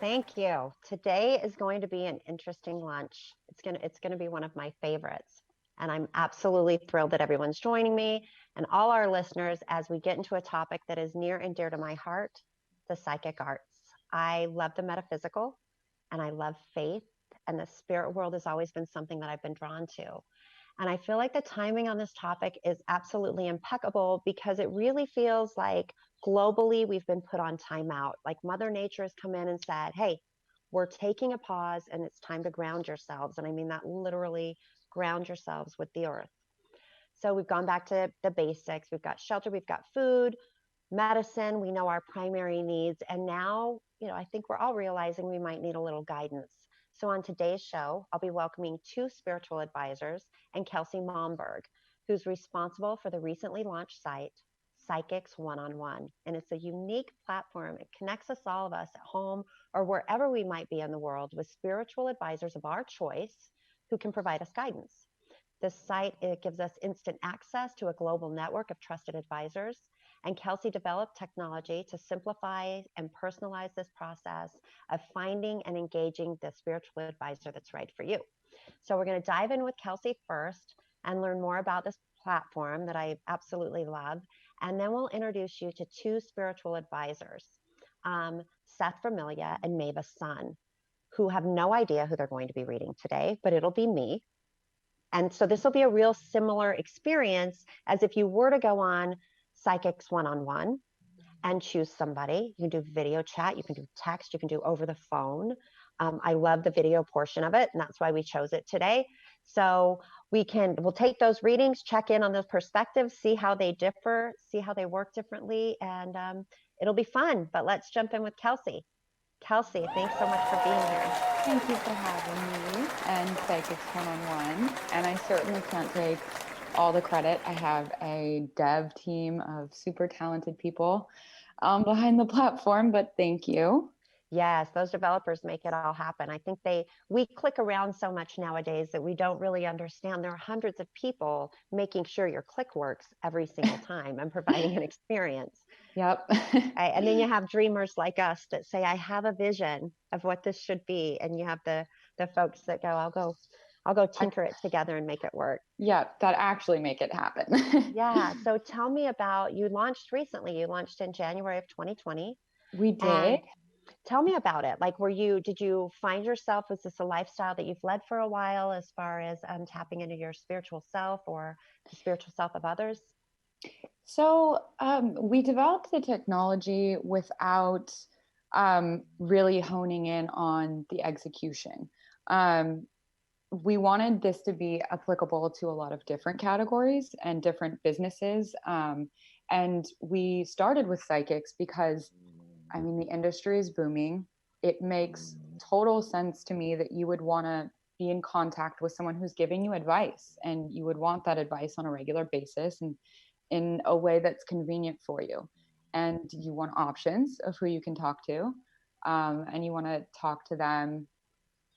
Thank you. Today is going to be an interesting lunch. It's going to be one of my favorites. And I'm absolutely thrilled that everyone's joining me and all our listeners as we get into a topic that is near and dear to my heart, the psychic arts. I love the metaphysical and I love faith, and the spirit world has always been something that I've been drawn to. And I feel like the timing on this topic is absolutely impeccable because it really feels like globally we've been put on timeout. Like Mother Nature has come in and said, hey, we're taking a pause and it's time to ground yourselves. And I mean that literally, ground yourselves with the earth. So we've gone back to the basics. We've got shelter, we've got food, medicine, we know our primary needs. And now, I think we're all realizing we might need a little guidance. So on today's show, I'll be welcoming two spiritual advisors and Kelsey Momberg, who's responsible for the recently launched site, Psychics1on1. And it's a unique platform. It connects all of us at home or wherever we might be in the world with spiritual advisors of our choice who can provide us guidance. This site, it gives us instant access to a global network of trusted advisors. And Kelsey developed technology to simplify and personalize this process of finding and engaging the spiritual advisor that's right for you. So we're going to dive in with Kelsey first and learn more about this platform that I absolutely love. And then we'll introduce you to two spiritual advisors, Seth Vermilia and Mavis Sun, who have no idea who they're going to be reading today, but it'll be me. And so this will be a real similar experience as if you were to go on Psychics1on1 and choose somebody. You can do video chat, you can do text, you can do over the phone. I love the video portion of it, and that's why we chose it today. So we'll take those readings, check in on those perspectives, see how they differ, see how they work differently, and it'll be fun. But let's jump in with Kelsey. Kelsey, thanks so much for being here. Thank you for having me and Psychics1on1. And I certainly can't take all the credit. I have a dev team of super talented people behind the platform, but thank you. Yes, those developers make it all happen. I think we click around so much nowadays that we don't really understand there are hundreds of people making sure your click works every single time and providing an experience. Yep. And then you have dreamers like us that say, I have a vision of what this should be. And you have the folks that go, I'll go tinker it together and make it work. Yeah, that actually make it happen. Yeah. So tell me about, you launched recently. You launched in January of 2020. We did. Tell me about it. Like, did you find yourself, was this a lifestyle that you've led for a while as far as tapping into your spiritual self or the spiritual self of others? So we developed the technology without really honing in on the execution. We wanted this to be applicable to a lot of different categories and different businesses. And we started with psychics because, the industry is booming. It makes total sense to me that you would want to be in contact with someone who's giving you advice, and you would want that advice on a regular basis and in a way that's convenient for you. And you want options of who you can talk to. And you want to talk to them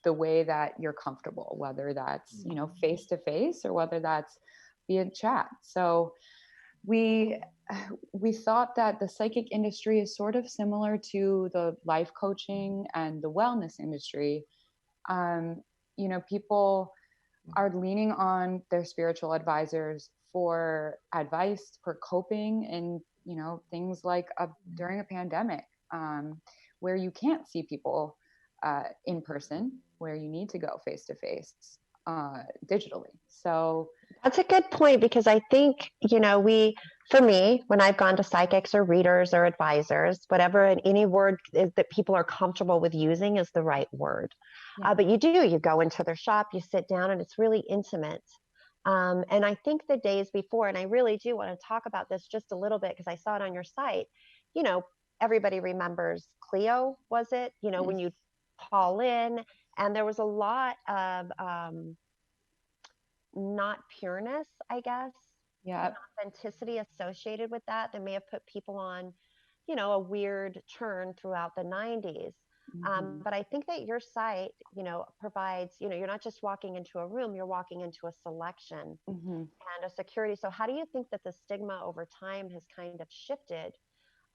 the way that you're comfortable, whether that's, face to face or whether that's via chat. So we thought that the psychic industry is sort of similar to the life coaching and the wellness industry. People are leaning on their spiritual advisors for advice, for coping, and things like during a pandemic, where you can't see people in person, where you need to go face to face digitally. So that's a good point, because I think, for me, when I've gone to psychics or readers or advisors, whatever, and any word that people are comfortable with using is the right word. Yeah. But you go into their shop, you sit down, and it's really intimate. And I think the days before, and I really do want to talk about this just a little bit because I saw it on your site, everybody remembers Cleo, was it? Yes. When you call in, and there was a lot of not pureness, I guess. Yeah. Authenticity associated with that may have put people on, a weird churn throughout the 90s. But I think that your site, provides, you're not just walking into a room, you're walking into a selection and a security. So how do you think that the stigma over time has kind of shifted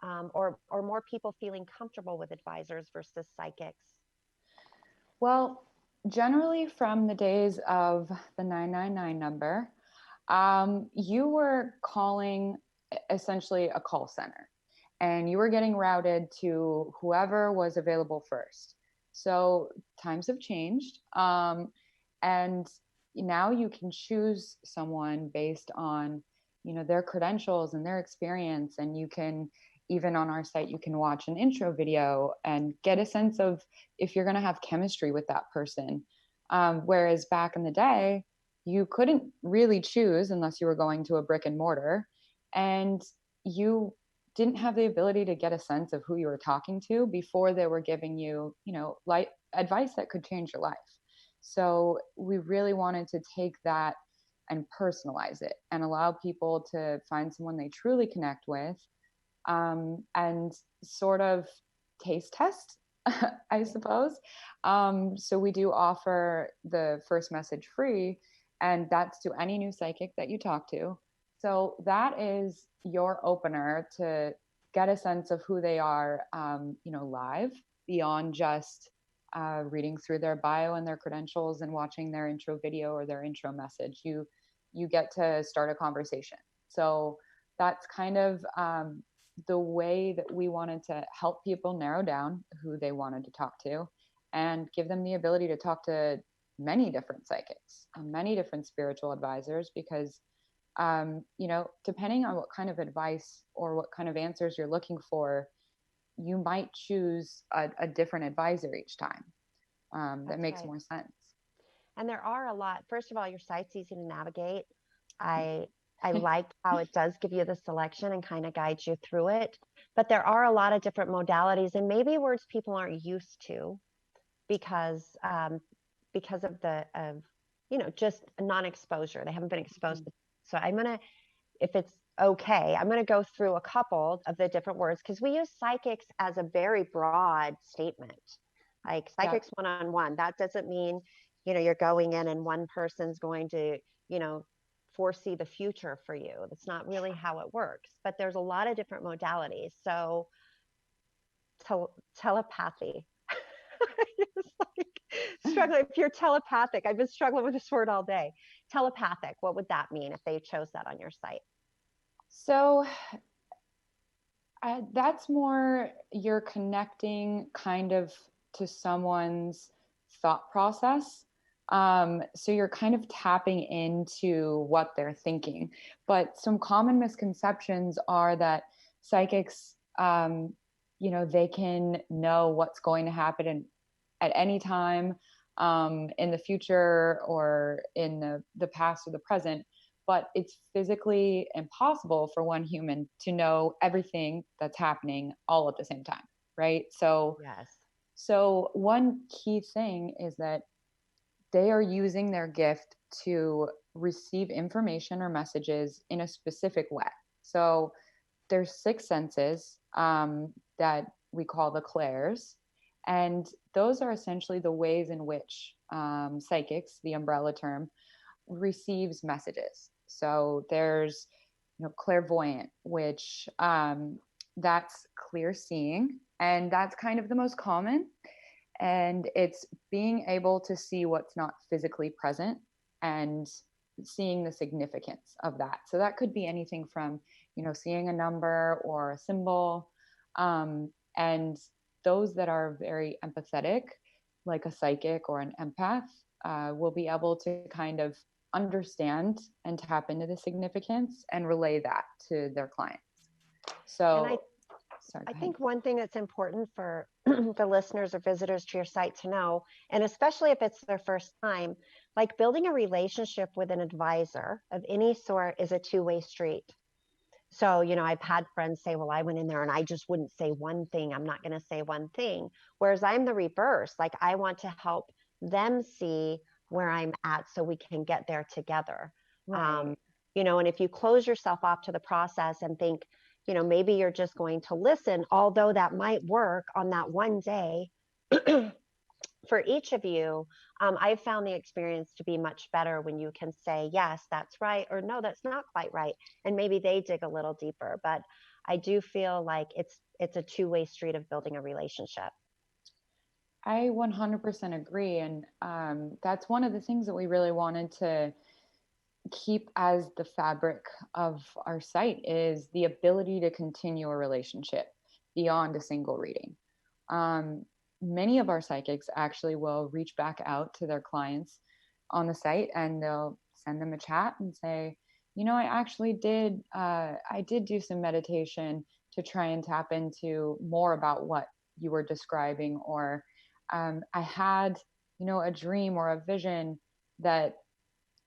or more people feeling comfortable with advisors versus psychics? Well, generally from the days of the 999 number, you were calling essentially a call center and you were getting routed to whoever was available first. So times have changed. And now you can choose someone based on, their credentials and their experience. And you can, even on our site, you can watch an intro video and get a sense of if you're going to have chemistry with that person. Whereas back in the day, you couldn't really choose unless you were going to a brick and mortar, and you didn't have the ability to get a sense of who you were talking to before they were giving you, like advice that could change your life. So we really wanted to take that and personalize it and allow people to find someone they truly connect with, and sort of taste test, I suppose. So we do offer the first message free, and that's to any new psychic that you talk to. So that is your opener to get a sense of who they are, live, beyond just reading through their bio and their credentials and watching their intro video or their intro message. You get to start a conversation. So that's kind of the way that we wanted to help people narrow down who they wanted to talk to and give them the ability to talk to many different psychics and many different spiritual advisors, because depending on what kind of advice or what kind of answers you're looking for, you might choose a different advisor each time. That makes more sense. And there are a lot. First of all, your site's easy to navigate. I like how it does give you the selection and kind of guides you through it. But there are a lot of different modalities and maybe words people aren't used to because of just non-exposure. They haven't been exposed. Mm-hmm. So if it's okay, I'm going to go through a couple of the different words because we use psychics as a very broad statement. Like psychics one-on-one, that doesn't mean, you're going in and one person's going to, foresee the future for you. That's not really how it works, but there's a lot of different modalities. So telepathy. Struggling. If you're telepathic, I've been struggling with this word all day. Telepathic, what would that mean if they chose that on your site? So that's more you're connecting kind of to someone's thought process. So you're kind of tapping into what they're thinking. But some common misconceptions are that psychics, they can know what's going to happen at any time, in the future or in the past or the present. But it's physically impossible for one human to know everything that's happening all at the same time, right? So, yes. So one key thing is that they are using their gift to receive information or messages in a specific way. So there's 6 senses that we call the clairs. And those are essentially the ways in which psychics, the umbrella term, receives messages. So there's, clairvoyant, which that's clear seeing, and that's kind of the most common. And it's being able to see what's not physically present and seeing the significance of that. So that could be anything from, seeing a number or a symbol. And those that are very empathetic, like a psychic or an empath, will be able to kind of understand and tap into the significance and relay that to their clients. So I think one thing that's important for the listeners or visitors to your site to know, and especially if it's their first time, like building a relationship with an advisor of any sort is a two-way street. So, I've had friends say, well, I went in there and I just wouldn't say one thing. I'm not going to say one thing. Whereas I'm the reverse. Like I want to help them see where I'm at so we can get there together. Right. And if you close yourself off to the process and think, maybe you're just going to listen, although that might work on that one day for each of you, I've found the experience to be much better when you can say, yes, that's right, or no, that's not quite right. And maybe they dig a little deeper. But I do feel like it's a two-way street of building a relationship. I 100% agree. And that's one of the things that we really wanted to keep as the fabric of our site is the ability to continue a relationship beyond a single reading. Many of our psychics actually will reach back out to their clients on the site and they'll send them a chat and say, I actually I did do some meditation to try and tap into more about what you were describing, or I had, a dream or a vision that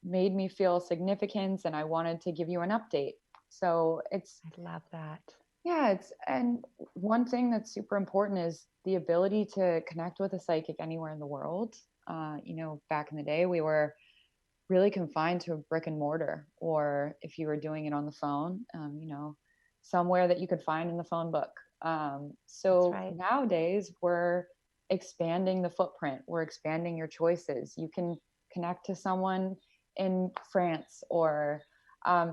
made me feel significance and I wanted to give you an update. So I love that. Yeah, and one thing that's super important is the ability to connect with a psychic anywhere in the world. Back in the day, we were really confined to a brick and mortar, or if you were doing it on the phone, somewhere that you could find in the phone book. So right. Nowadays, we're expanding the footprint. We're expanding your choices. You can connect to someone in France, or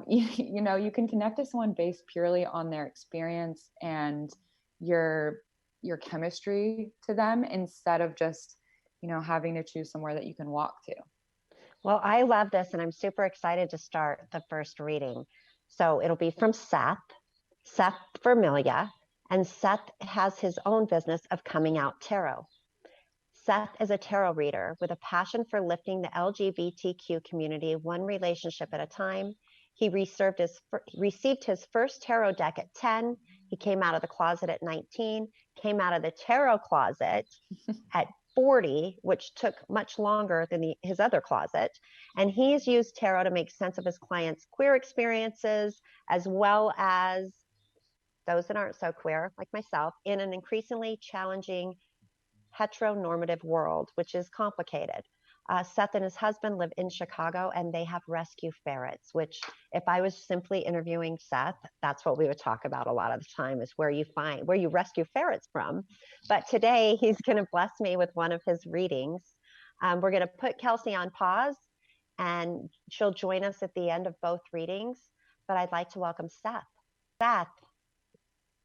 you can connect to someone based purely on their experience and your chemistry to them, instead of just having to choose somewhere that you can walk to. Well, I love this, and I'm super excited to start the first reading. So it'll be from Seth Vermilia, and Seth has his own business of Coming Out Tarot. Seth is a tarot reader with a passion for lifting the LGBTQ community one relationship at a time. He received his first tarot deck at 10. He came out of the closet at 19, came out of the tarot closet at 40, which took much longer than his other closet. And he's used tarot to make sense of his clients' queer experiences, as well as those that aren't so queer, like myself, in an increasingly challenging heteronormative world, which is complicated. Seth and his husband live in Chicago, and they have rescue ferrets, which if I was simply interviewing Seth, that's what we would talk about a lot of the time, is where you rescue ferrets from. But today he's going to bless me with one of his readings. We're going to put Kelsey on pause, and she'll join us at the end of both readings. But I'd like to welcome Seth. Seth,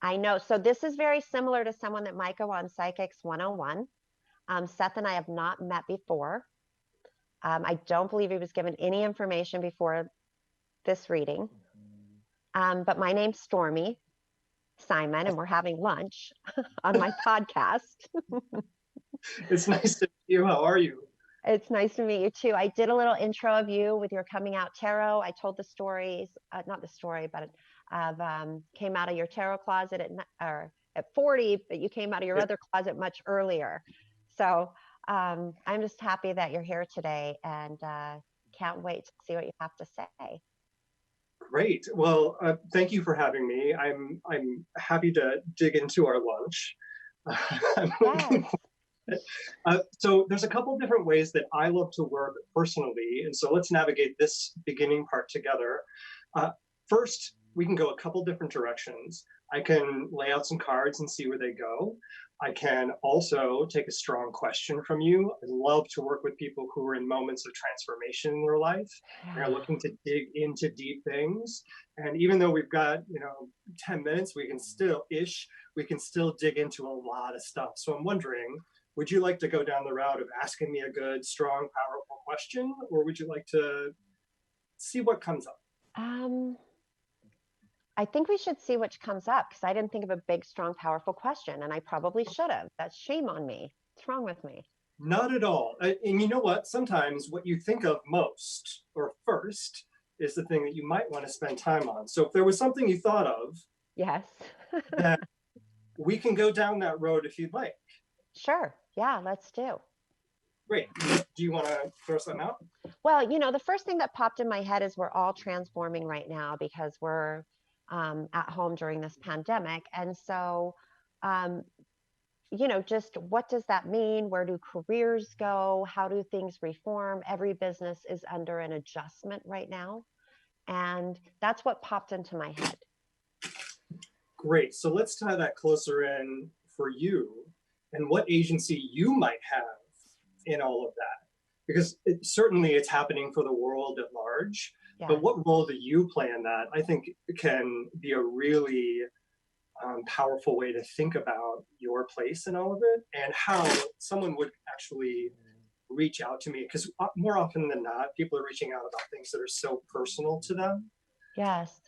I know. So this is very similar to someone that might go on Psychics1on1. Seth and I have not met before. I don't believe he was given any information before this reading. But my name's Stormy Simon, and we're having lunch on my podcast. It's nice to meet you. How are you? It's nice to meet you too. I did a little intro of you with your Coming Out Tarot. I told the stories, not the story, but came out of your tarot closet at 40, but you came out of your other closet much earlier. So I'm just happy that you're here today, and can't wait to see what you have to say. Great. Well, thank you for having me. I'm happy to dig into our lunch. So there's a couple different ways that I love to work personally, and so let's navigate this beginning part together. First, we can go a couple different directions. I can lay out some cards and see where they go. I can also take a strong question from you. I love to work with people who are in moments of transformation in their life. They're looking to dig into deep things. And even though we've got, 10 minutes, we can still dig into a lot of stuff. So I'm wondering, would you like to go down the route of asking me a good, strong, powerful question, or would you like to see what comes up? I think we should see which comes up, because I didn't think of a big, strong, powerful question, and I probably should have. That's shame on me. What's wrong with me? Not at all. And you know what? Sometimes what you think of most or first is the thing that you might want to spend time on. So if there was something you thought of, yes, then we can go down that road if you'd like. Sure. Yeah, let's do. Great. Do you want to throw something out? Well, the first thing that popped in my head is we're all transforming right now because we're at home during this pandemic. And so, just what does that mean? Where do careers go? How do things reform? Every business is under an adjustment right now. And that's what popped into my head. Great. So let's tie that closer in for you and what agency you might have in all of that. Because certainly it's happening for the world at large. Yeah. But what role do you play in that? I think it can be a really powerful way to think about your place in all of it, and how someone would actually reach out to me, because more often than not, people are reaching out about things that are so personal to them. Yes.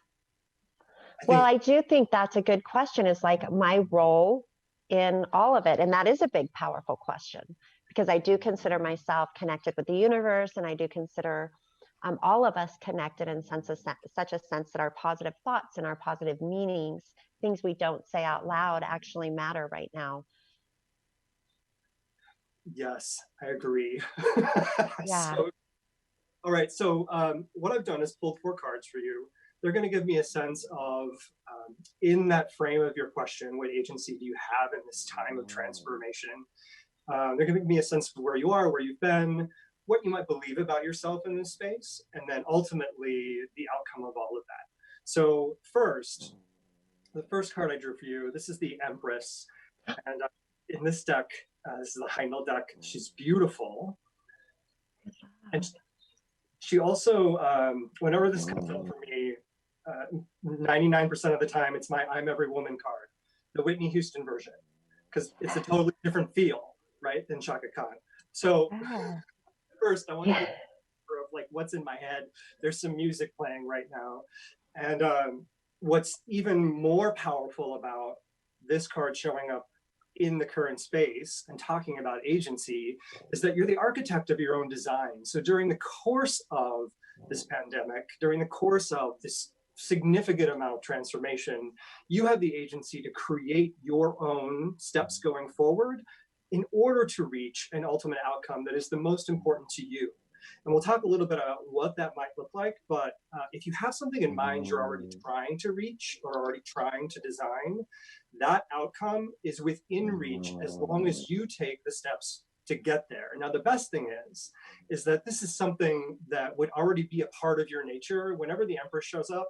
Well, I do think that's a good question, is like my role in all of it. And that is a big, powerful question, because I do consider myself connected with the universe, and I do consider all of us connected in such a sense that our positive thoughts and our positive meanings, things we don't say out loud, actually matter right now. Yes, I agree. Yeah. All right, so what I've done is pulled 4 cards for you. They're going to give me a sense of, in that frame of your question, what agency do you have in this time of transformation? They're going to give me a sense of where you are, where you've been, what you might believe about yourself in this space, and then ultimately the outcome of all of that. So first, the first card I drew for you, this is the Empress. And in this deck, this is the Heindel deck. She's beautiful. And she also, whenever this comes up for me, 99% of the time, it's my I'm Every Woman card, the Whitney Houston version, because it's a totally different feel, right, than Chaka Khan. So first, I want to get of like what's in my head. There's some music playing right now. And what's even more powerful about this card showing up in the current space and talking about agency is that you're the architect of your own design. So during the course of this pandemic, during the course of this significant amount of transformation, you have the agency to create your own steps going forward in order to reach an ultimate outcome that is the most important to you. And we'll talk a little bit about what that might look like, but if you have something in mind you're already trying to reach or already trying to design, that outcome is within reach as long as you take the steps to get there. Now, the best thing is that this is something that would already be a part of your nature. Whenever the Empress shows up,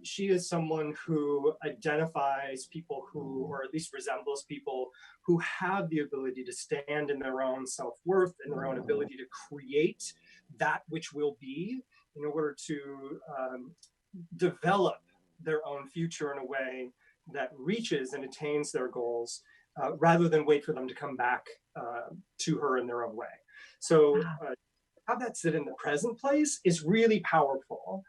she is someone who identifies people who, or at least resembles people who have the ability to stand in their own self-worth and their own ability to create that which will be in order to develop their own future in a way that reaches and attains their goals, rather than wait for them to come back to her in their own way. So have that sit in the present place is really powerful.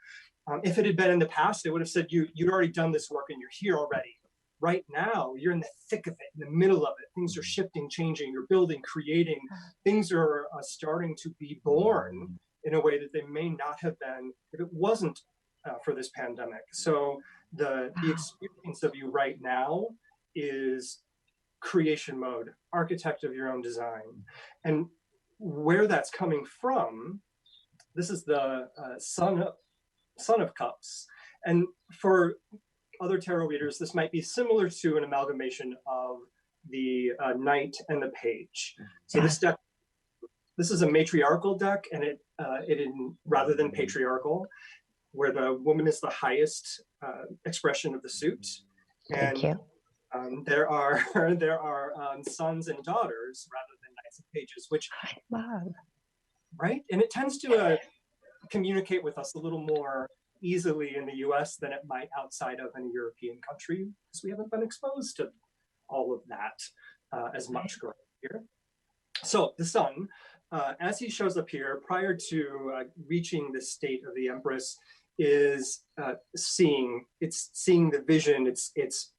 If it had been in the past, it would have said you'd already done this work and you're here already. Right now, you're in the thick of it, in the middle of it. Things are shifting, changing, you're building, creating. Things are starting to be born in a way that they may not have been if it wasn't for this pandemic. So the experience of you right now is creation mode, architect of your own design. And where that's coming from, this is the Son of Cups. And for other tarot readers, this might be similar to an amalgamation of the Knight and the Page. So this deck, this is a matriarchal deck, and it rather than patriarchal, where the woman is the highest expression of the suit. And Thank you. there are sons and daughters rather than knights and pages, which I love. Right, and it tends to communicate with us a little more easily in the US than it might outside of any European country, because we haven't been exposed to all of that as much growing here. So the Sun, as he shows up here, prior to reaching the state of the Empress, is seeing the vision, it's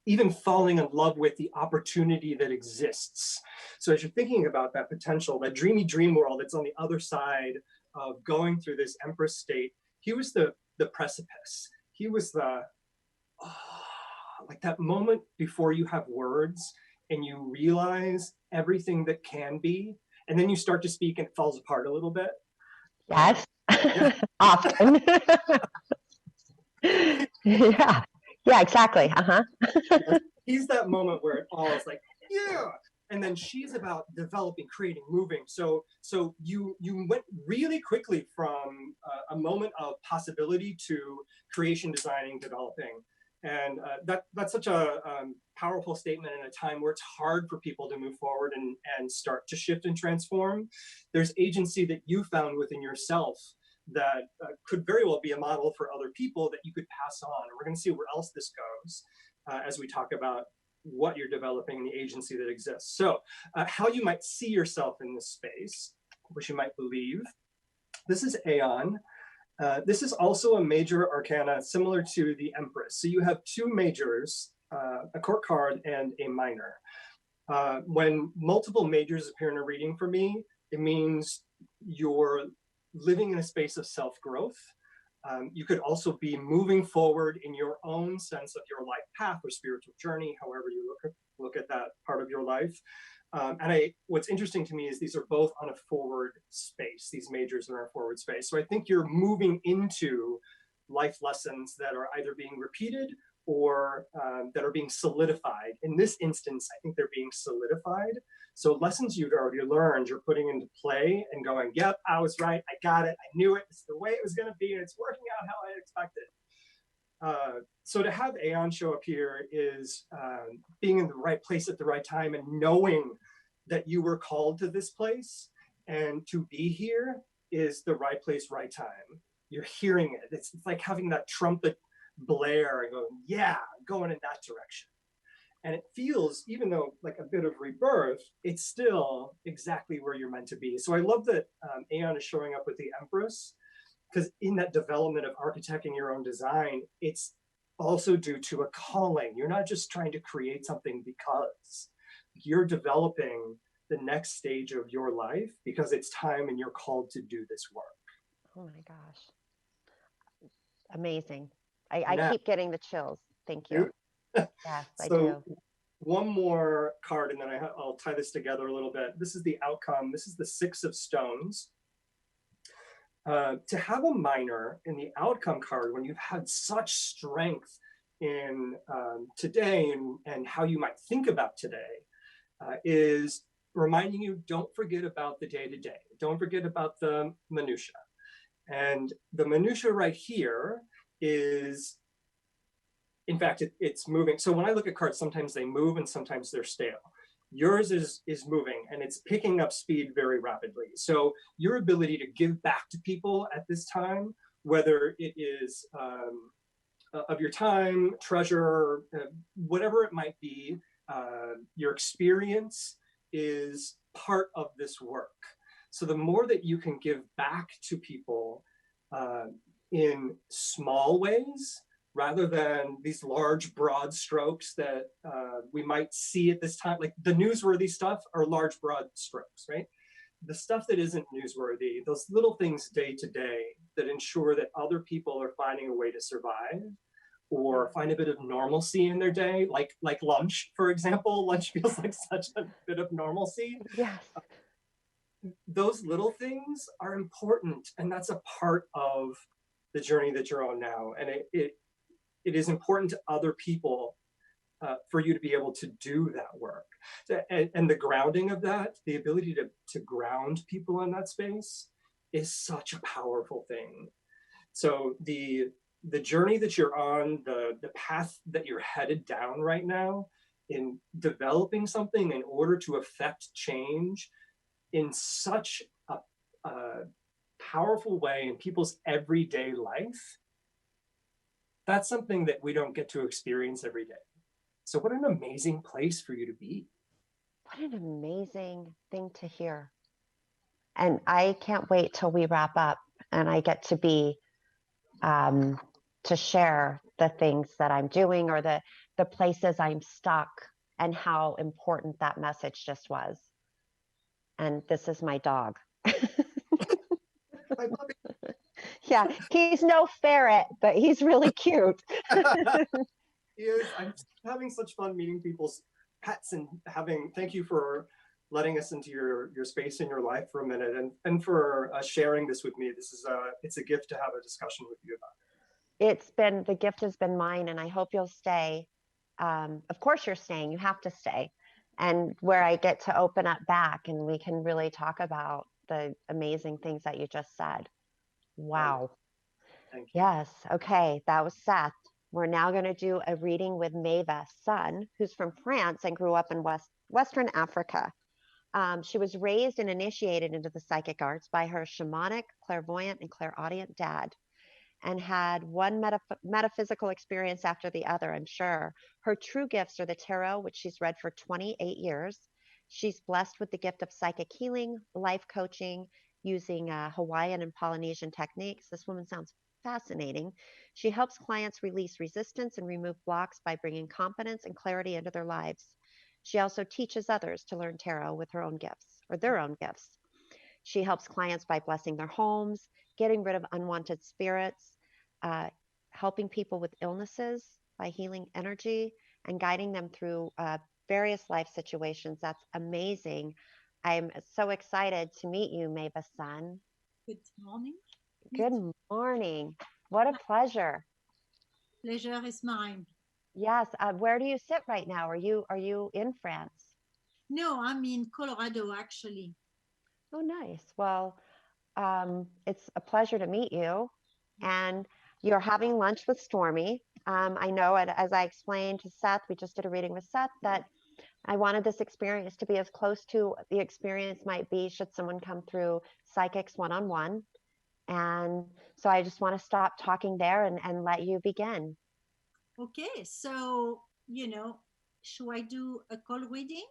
even falling in love with the opportunity that exists. So as you're thinking about that potential, that dreamy dream world that's on the other side of going through this Empress state, he was the precipice. He was the, like that moment before you have words and you realize everything that can be, and then you start to speak and it falls apart a little bit. Yes, often. Yeah, exactly. He's that moment where it all is like, yeah. And then she's about developing, creating, moving. So you went really quickly from a moment of possibility to creation, designing, developing. And that's such a powerful statement in a time where it's hard for people to move forward and start to shift and transform. There's agency that you found within yourself that could very well be a model for other people that you could pass on. And we're going to see where else this goes. as we talk about what you're developing and the agency that exists. So how you might see yourself in this space, which you might believe. This is Aeon. This is also a major arcana similar to the Empress. So you have two majors, a court card and a minor. When multiple majors appear in a reading for me, it means you're living in a space of self-growth. You could also be moving forward in your own sense of your life path or spiritual journey, however you look at that part of your life. What's interesting to me is these are both on a forward space. These majors are in a forward space. So I think you're moving into life lessons that are either being repeated or that are being solidified. In this instance, I think they're being solidified. So lessons you've already learned, you're putting into play and going, yep, I was right, I got it, I knew it, it's the way it was gonna be, and it's working out how I expected. So to have Aeon show up here is being in the right place at the right time and knowing that you were called to this place, and to be here is the right place, right time. You're hearing it. It's like having that trumpet blare and going, yeah, going in that direction. And it feels, even though like a bit of rebirth, it's still exactly where you're meant to be. So I love that Aeon is showing up with the Empress, because in that development of architecting your own design, it's also due to a calling. You're not just trying to create something because you're developing the next stage of your life because it's time and you're called to do this work. Oh my gosh. Amazing. I keep getting the chills. Thank you. Yes, I do. One more card and then I'll tie this together a little bit. This is the outcome. This is the Six of Stones. To have a minor in the outcome card when you've had such strength in today and how you might think about today is reminding you, don't forget about the day-to-day. Don't forget about the minutia. And the minutia right here is, in fact, it's moving. So when I look at cards, sometimes they move and sometimes they're stale. Yours is moving and it's picking up speed very rapidly. So your ability to give back to people at this time, whether it is of your time, treasure, whatever it might be, your experience is part of this work. So the more that you can give back to people in small ways, rather than these large, broad strokes that we might see at this time, like the newsworthy stuff are large, broad strokes, right? The stuff that isn't newsworthy, those little things day to day that ensure that other people are finding a way to survive or find a bit of normalcy in their day, like lunch, for example. Lunch feels like such a bit of normalcy. Yes. Those little things are important, and that's a part of the journey that you're on now. And it is important to other people for you to be able to do that work. And the grounding of that, the ability to ground people in that space is such a powerful thing. So the journey that you're on, the path that you're headed down right now in developing something in order to affect change in such a powerful way in people's everyday life, that's something that we don't get to experience every day. So what an amazing place for you to be. What an amazing thing to hear. And I can't wait till we wrap up and I get to be, to share the things that I'm doing or the places I'm stuck and how important that message just was. And this is my dog. My puppy. Yeah, he's no ferret, but he's really cute. He is. I'm having such fun meeting people's pets and thank you for letting us into your space in your life for a minute and for sharing this with me. It's a gift to have a discussion with you about. The gift has been mine, and I hope you'll stay. Of course you're staying, you have to stay. And where I get to open up back and we can really talk about the amazing things that you just said. Wow. Thank you. Yes. Okay. That was Seth. We're now going to do a reading with Maeva's son, who's from France and grew up in Western Africa. She was raised and initiated into the psychic arts by her shamanic, clairvoyant, and clairaudient dad. and had one metaphysical experience after the other, I'm sure. Her true gifts are the tarot, which she's read for 28 years. She's blessed with the gift of psychic healing, life coaching, using Hawaiian and Polynesian techniques. This woman sounds fascinating. She helps clients release resistance and remove blocks by bringing confidence and clarity into their lives. She also teaches others to learn tarot with her own gifts or their own gifts. She helps clients by blessing their homes, getting rid of unwanted spirits, helping people with illnesses by healing energy, and guiding them through various life situations. That's amazing. I'm so excited to meet you, Maeva-san. Good morning. Good morning. What a pleasure. Pleasure is mine. Yes. Where do you sit right now? Are you in France? No, I'm in Colorado, actually. Oh, nice. Well, it's a pleasure to meet you. And you're having lunch with Stormy. I know, as I explained to Seth, we just did a reading with Seth, that I wanted this experience to be as close to the experience might be should someone come through Psychics1on1. And so I just want to stop talking there and let you begin. Okay, so, should I do a call reading?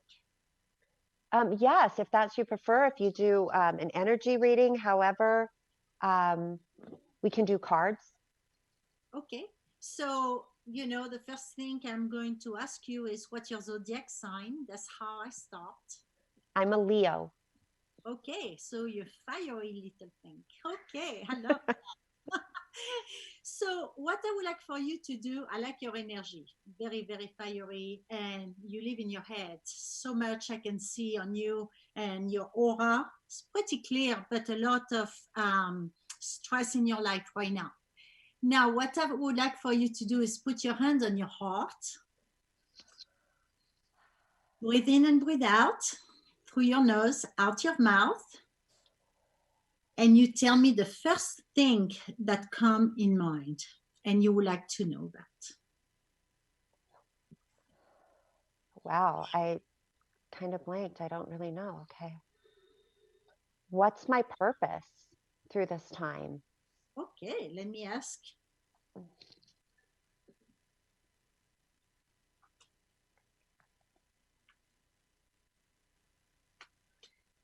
Yes, if that's you prefer. If you do an energy reading, however, we can do cards. Okay, so, the first thing I'm going to ask you is what's your zodiac sign? That's how I start. I'm a Leo. Okay, so you're fiery little thing. Okay, hello. So what I would like for you to do, I like your energy, very, very fiery, and you live in your head. So much I can see on you and your aura. It's pretty clear, but a lot of stress in your life right now. Now, what I would like for you to do is put your hand on your heart. Breathe in and breathe out through your nose, out your mouth. And you tell me the first thing that comes in mind, and you would like to know that. Wow, I kind of blanked. I don't really know. Okay. What's my purpose through this time? Okay, let me ask.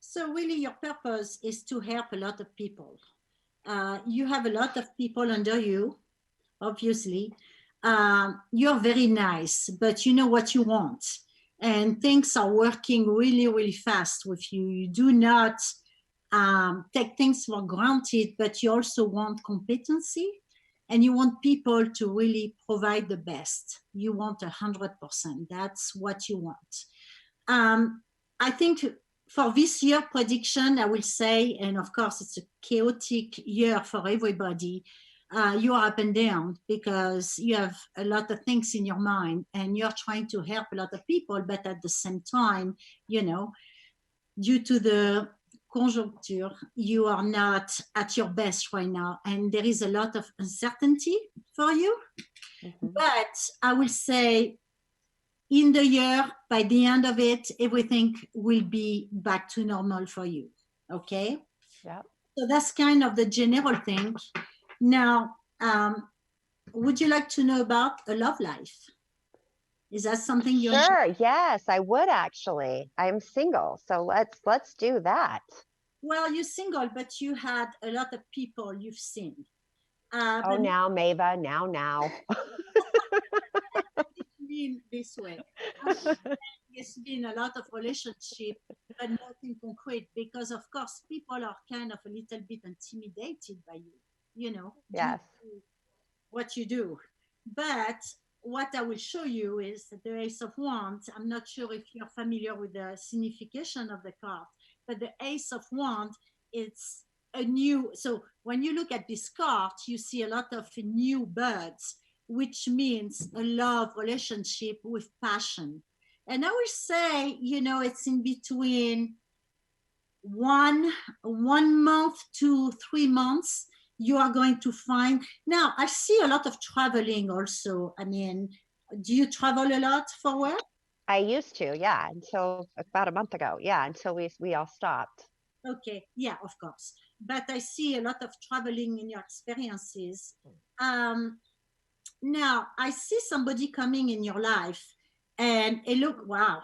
So really your purpose is to help a lot of people. You have a lot of people under you, obviously. You're very nice, but you know what you want. And things are working really, really fast with you. You do not take things for granted, but you also want competency and you want people to really provide the best. You want 100%. That's what you want. I think for this year prediction, I will say, and of course it's a chaotic year for everybody, you are up and down because you have a lot of things in your mind and you're trying to help a lot of people, but at the same time, due to the conjuncture, you are not at your best right now. And there is a lot of uncertainty for you. Mm-hmm. But I will say, in the year, by the end of it, everything will be back to normal for you. Okay? Yeah. So that's kind of the general thing. Now, would you like to know about a love life? Is that something you're Sure, yes, I would actually. I'm single, so let's do that. Well, you're single, but you had a lot of people you've seen. Oh, now, Maeva, now. This way. It's been a lot of relationship, but nothing concrete because, of course, people are kind of a little bit intimidated by you, yes, what you do. But what I will show you is the Ace of Wands. I'm not sure if you're familiar with the signification of the card, but the Ace of Wands, it's a new, so when you look at this card, you see a lot of new birds, which means a love relationship with passion. And I will say, it's in between 1 month to 3 months, you are going to find. Now, I see a lot of traveling also. I mean, do you travel a lot for work? I used to, yeah, until about a month ago. Yeah, until we all stopped. Okay, yeah, of course. but I see a lot of traveling in your experiences. Now I see somebody coming in your life, and it look wow,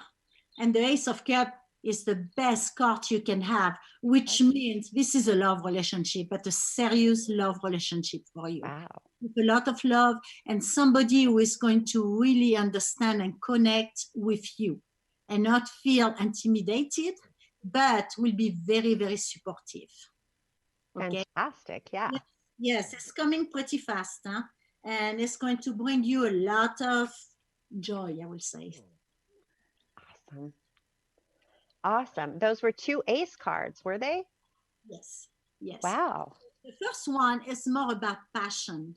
and the Ace of Cup is the best card you can have, which means this is a love relationship, but a serious love relationship for you. Wow. With a lot of love, and somebody who is going to really understand and connect with you and not feel intimidated, but will be very, very supportive. Okay. Fantastic. Yeah. Yes, it's coming pretty fast, huh? And it's going to bring you a lot of joy, I will say. Awesome. Awesome. Those were 2 ace cards, were they? Yes. Yes. Wow. The first one is more about passion.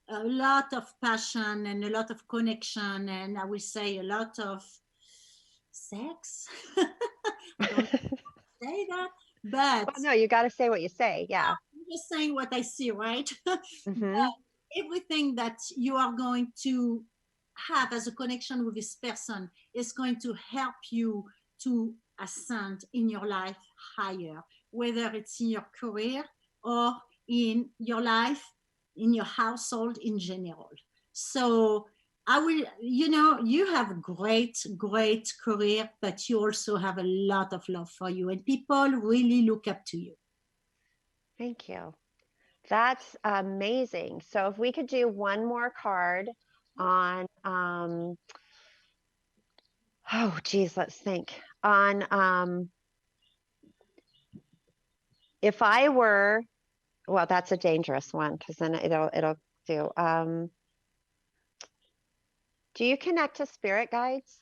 A lot of passion and a lot of connection, and I will say a lot of sex. I don't say that, but well, no, you got to say what you say. Yeah. I'm just saying what I see, right? Mm-hmm. Everything that you are going to have as a connection with this person is going to help you to ascend in your life higher, whether it's in your career or in your life, in your household in general. So I will, you have a great, great career, but you also have a lot of love for you, and people really look up to you. Thank you. That's amazing. So if we could do one more card on, oh, geez, let's think. On, if I were, well, that's a dangerous one because then it'll do. Do you connect to spirit guides?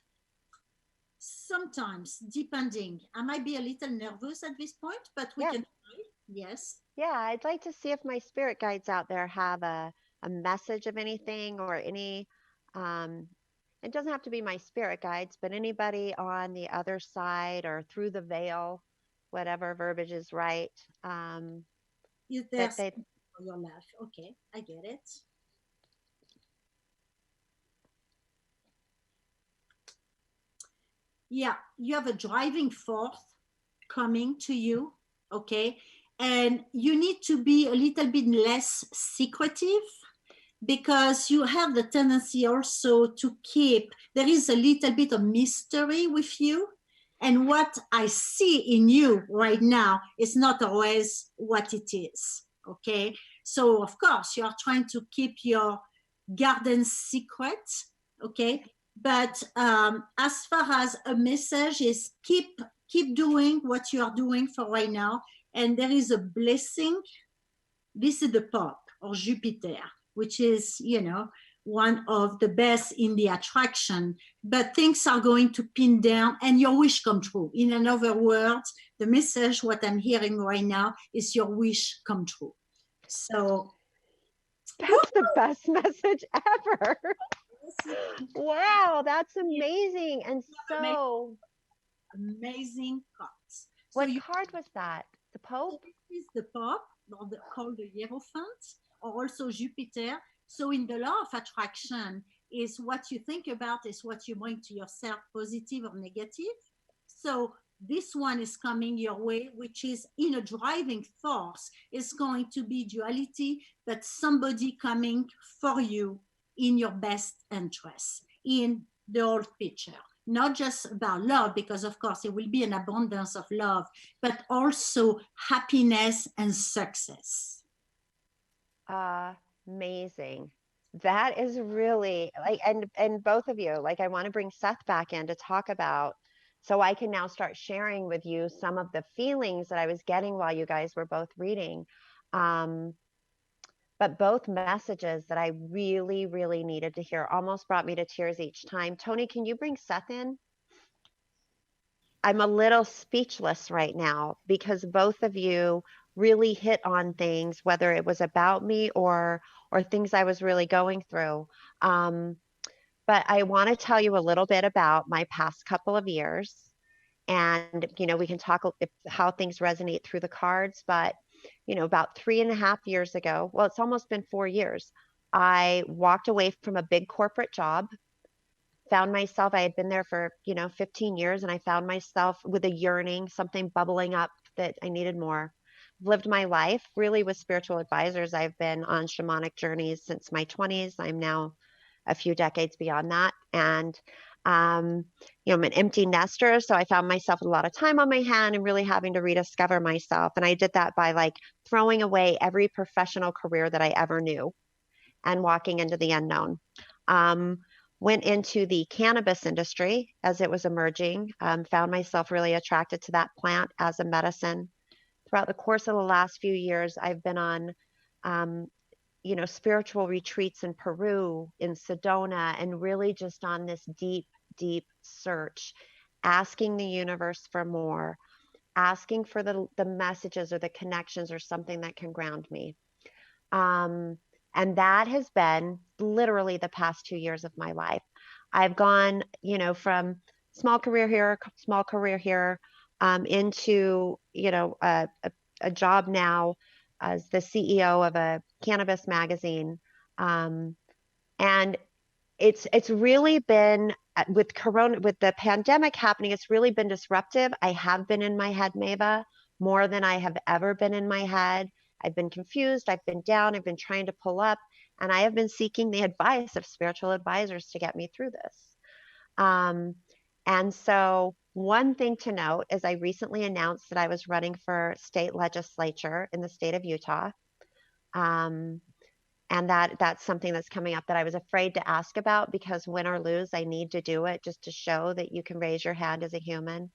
Sometimes, depending. I might be a little nervous at this point, but we can try. Yes. Yeah, I'd like to see if my spirit guides out there have a message of anything or any, it doesn't have to be my spirit guides, but anybody on the other side or through the veil, whatever verbiage is right. Is there something for your life? Okay, I get it. Yeah, you have a driving force coming to you, okay? And you need to be a little bit less secretive because you have the tendency also to keep, there is a little bit of mystery with you. And what I see in you right now is not always what it is, okay? So, of course, you are trying to keep your garden secret, okay? But as far as a message is keep doing what you are doing for right now, and there is a blessing. This is the Pope or Jupiter, which is, one of the best in the attraction, but things are going to pin down and your wish come true. In other words, the message, what I'm hearing right now is your wish come true. So that's the best message ever. Wow, that's amazing. And so amazing cards. What card was that? The Pope? This is the Pope, called the Hierophant, or also Jupiter. So in the law of attraction, is what you think about is what you bring to yourself, positive or negative. So this one is coming your way, which is in a driving force. It's going to be duality, but somebody coming for you in your best interest, in the whole picture. Not just about love, because of course it will be an abundance of love, but also happiness and success. Amazing. That is really like, and both of you, like I want to bring Seth back in to talk about, so I can now start sharing with you some of the feelings that I was getting while you guys were both reading. But both messages that I really, really needed to hear almost brought me to tears each time. Tony, can you bring Seth in? I'm a little speechless right now because both of you really hit on things, whether it was about me or things I was really going through. But I want to tell you a little bit about my past couple of years. And, we can talk how things resonate through the cards, but about 3.5 years ago, well, it's almost been 4 years, I walked away from a big corporate job, found myself, I had been there for, 15 years, and I found myself with a yearning, something bubbling up that I needed more. lived my life really with spiritual advisors. I've been on shamanic journeys since my 20s. I'm now a few decades beyond that. And, I'm an empty nester. So I found myself with a lot of time on my hand and really having to rediscover myself. And I did that by like throwing away every professional career that I ever knew and walking into the unknown. Went into the cannabis industry as it was emerging, found myself really attracted to that plant as a medicine. Throughout the course of the last few years, I've been on, spiritual retreats in Peru, in Sedona, and really just on this deep, deep search, asking the universe for more, asking for the messages or the connections or something that can ground me. And that has been literally the past 2 years of my life. I've gone, from small career here, into, a job now as the CEO of a cannabis magazine. And it's really been with the pandemic happening, it's really been disruptive. I have been in my head, Maeva, more than I have ever been in my head. I've been confused. I've been down. I've been trying to pull up, and I have been seeking the advice of spiritual advisors to get me through this. And so one thing to note is I recently announced that I was running for state legislature in the state of Utah. And that's something that's coming up that I was afraid to ask about, because win or lose, I need to do it just to show that you can raise your hand as a human.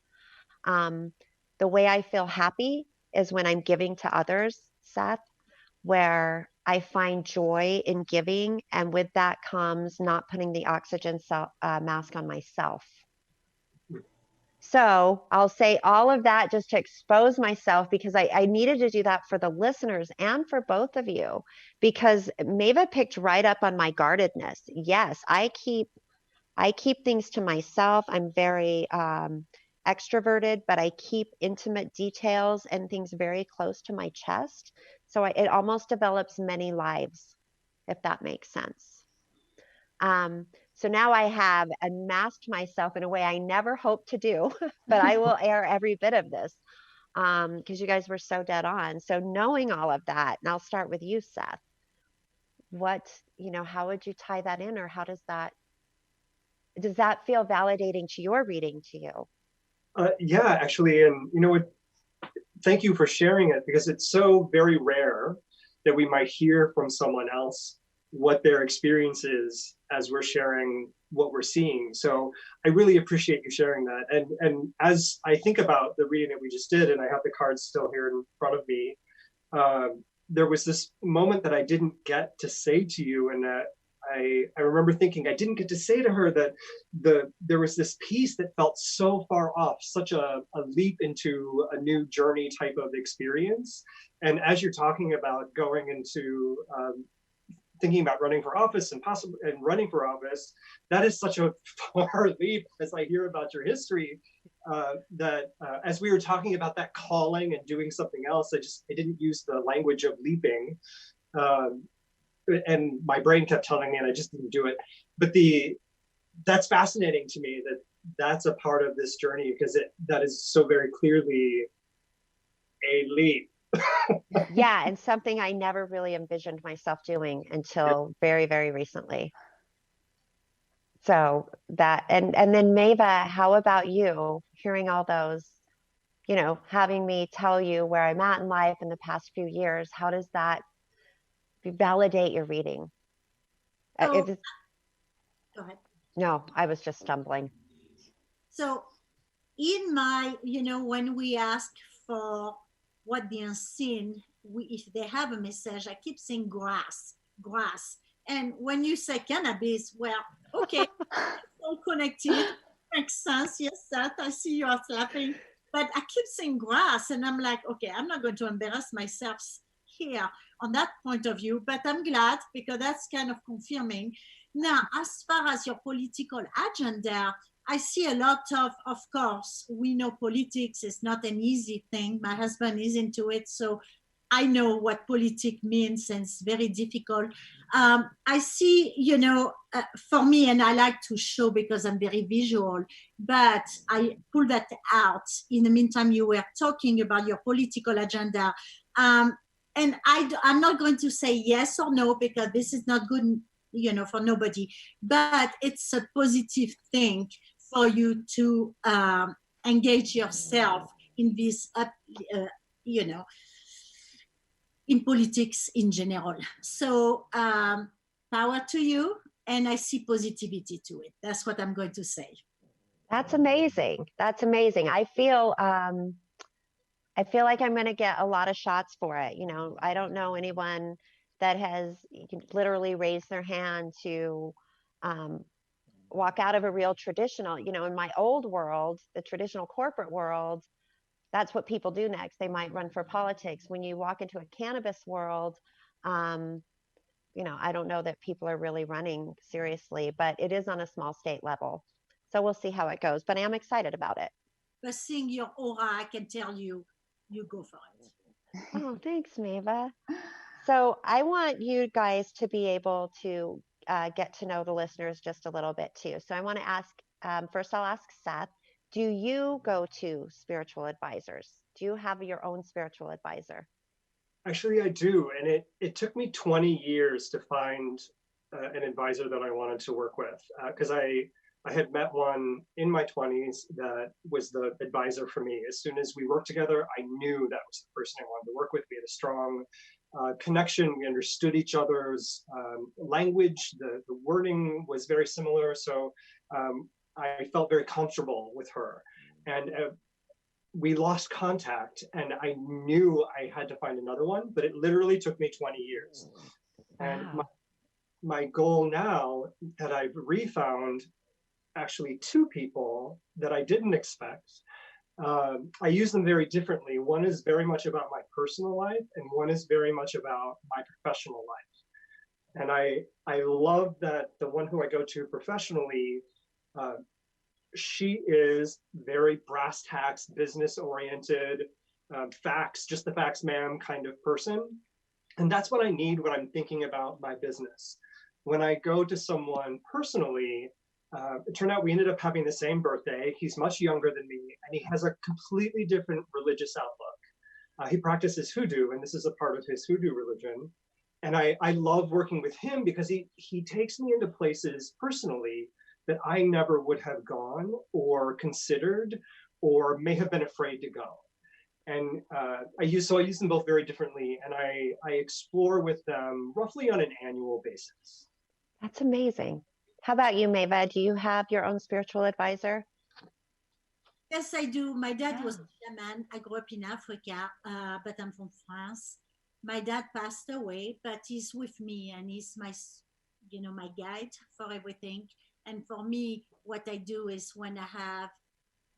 The way I feel happy is when I'm giving to others, Seth, where I find joy in giving. And with that comes not putting the oxygen mask on myself. So I'll say all of that just to expose myself, because I needed to do that for the listeners and for both of you, because Maeva picked right up on my guardedness. Yes, I keep things to myself. I'm very extroverted, but I keep intimate details and things very close to my chest. So it almost develops many lives, if that makes sense. So now I have unmasked myself in a way I never hoped to do, but I will air every bit of this because you guys were so dead on. So knowing all of that, and I'll start with you, Seth. How would you tie that in, or how does that feel validating to your reading to you? Yeah, actually, and thank you for sharing it, because it's so very rare that we might hear from someone else what their experience is as we're sharing what we're seeing. So I really appreciate you sharing that. And as I think about the reading that we just did, and I have the cards still here in front of me, there was this moment that I didn't get to say to you, and that I remember thinking I didn't get to say to her that there was this piece that felt so far off, such a leap into a new journey type of experience. And as you're talking about going into thinking about running for office and running for office, that is such a far leap as I hear about your history, that as we were talking about that calling and doing something else, I didn't use the language of leaping. And my brain kept telling me, and I just didn't do it. But that's fascinating to me, that's a part of this journey, because that is so very clearly a leap. Yeah, and something I never really envisioned myself doing until very, very recently. So that, and then Maeva, how about you? Hearing all those, having me tell you where I'm at in life in the past few years, how does that validate your reading? Go ahead. No, I was just stumbling. So in my, when we ask for what the unseen, if they have a message, I keep saying grass. And when you say cannabis, well, okay, all connected, makes sense. Yes, Seth, I see you are laughing. But I keep saying grass, and I'm like, okay, I'm not going to embarrass myself here on that point of view, but I'm glad, because that's kind of confirming. Now, as far as your political agenda, I see a lot of course, we know politics is not an easy thing. My husband is into it, so I know what politics means, and it's very difficult. I see, for me, and I like to show because I'm very visual, but I pull that out. In the meantime, you were talking about your political agenda. And I'm not going to say yes or no, because this is not good, for nobody, but it's a positive thing for you to engage yourself in this, in politics in general. So power to you, and I see positivity to it. That's what I'm going to say. That's amazing. That's amazing. I feel like I'm going to get a lot of shots for it. I don't know anyone that has literally raised their hand to walk out of a real traditional, in my old world, the traditional corporate world, that's what people do next. They might run for politics. When you walk into a cannabis world, I don't know that people are really running seriously, but it is on a small state level. So we'll see how it goes, but I am excited about it. But seeing your aura, I can tell you go for it. Oh, thanks, Maeva. So I want you guys to be able to get to know the listeners just a little bit too. So I want to ask, first I'll ask Seth, do you go to spiritual advisors? Do you have your own spiritual advisor? Actually, I do. And it took me 20 years to find an advisor that I wanted to work with, because I had met one in my 20s that was the advisor for me. As soon as we worked together, I knew that was the person I wanted to work with. We had a strong connection. We understood each other's language. The wording was very similar. So I felt very comfortable with her. And we lost contact, and I knew I had to find another one, but it literally took me 20 years. Wow. And my goal now that I've refound actually two people that I didn't expect. I use them very differently. One is very much about my personal life, and one is very much about my professional life. And I love that the one who I go to professionally, she is very brass tacks, business oriented, facts, just the facts, ma'am kind of person. And that's what I need when I'm thinking about my business. When I go to someone personally, it turned out we ended up having the same birthday. He's much younger than me, and he has a completely different religious outlook. He practices hoodoo, and this is a part of his hoodoo religion. And I love working with him because he takes me into places personally that I never would have gone or considered or may have been afraid to go. And I use them both very differently, and I explore with them roughly on an annual basis. That's amazing. How about you, Maeva? Do you have your own spiritual advisor? Yes, I do. My dad was a shaman. I grew up in Africa, but I'm from France. My dad passed away, but he's with me, and he's my guide for everything. And for me, what I do is when I have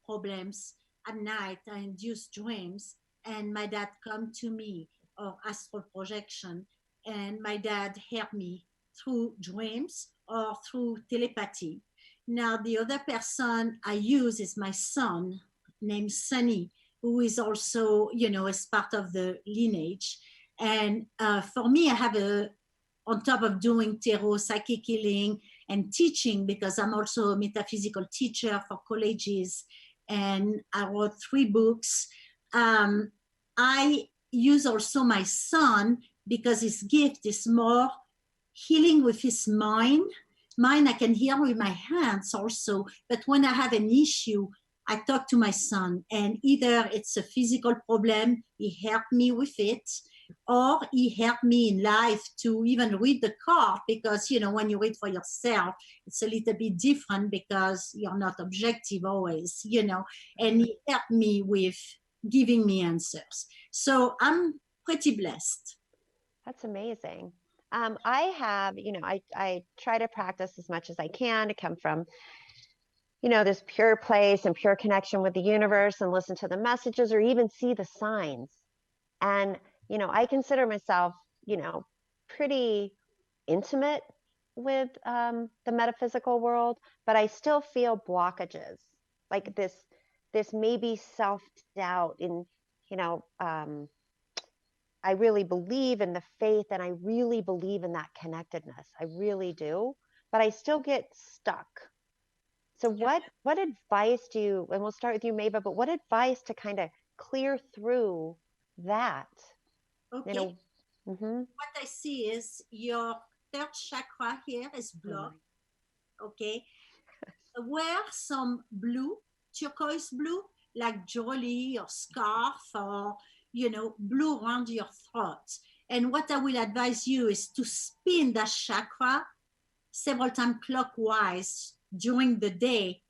problems at night, I induce dreams, and my dad come to me, or astral projection, and my dad helped me through dreams or through telepathy. Now, the other person I use is my son named Sunny, who is also, is part of the lineage. And for me, I have on top of doing tarot, psychic healing, and teaching, because I'm also a metaphysical teacher for colleges, and I wrote 3 books. I use also my son because his gift is more healing with his mind. Mine, I can heal with my hands also, but when I have an issue, I talk to my son, and either it's a physical problem, he helped me with it, or he helped me in life to even read the card, because, when you read for yourself, it's a little bit different because you're not objective always, and he helped me with giving me answers. So I'm pretty blessed. That's amazing. I have, I try to practice as much as I can to come from, this pure place and pure connection with the universe, and listen to the messages or even see the signs. And, I consider myself, pretty intimate with the metaphysical world, but I still feel blockages, like this maybe self-doubt in, I really believe in the faith, and I really believe in that connectedness. I really do, but I still get stuck. So what advice do you, and we'll start with you, Maeva, but what advice to kind of clear through that? Okay. You know, What I see is your third chakra here is blocked. Okay. Wear some blue, turquoise blue, like jewelry or scarf or, blue around your throat. And what I will advise you is to spin that chakra several times clockwise during the day,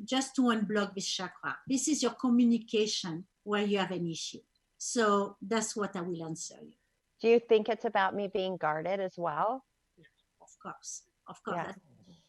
just to unblock this chakra. This is your communication where you have an issue. So that's what I will answer you. do you think it's about me being guarded as well? Of course. Yeah. That's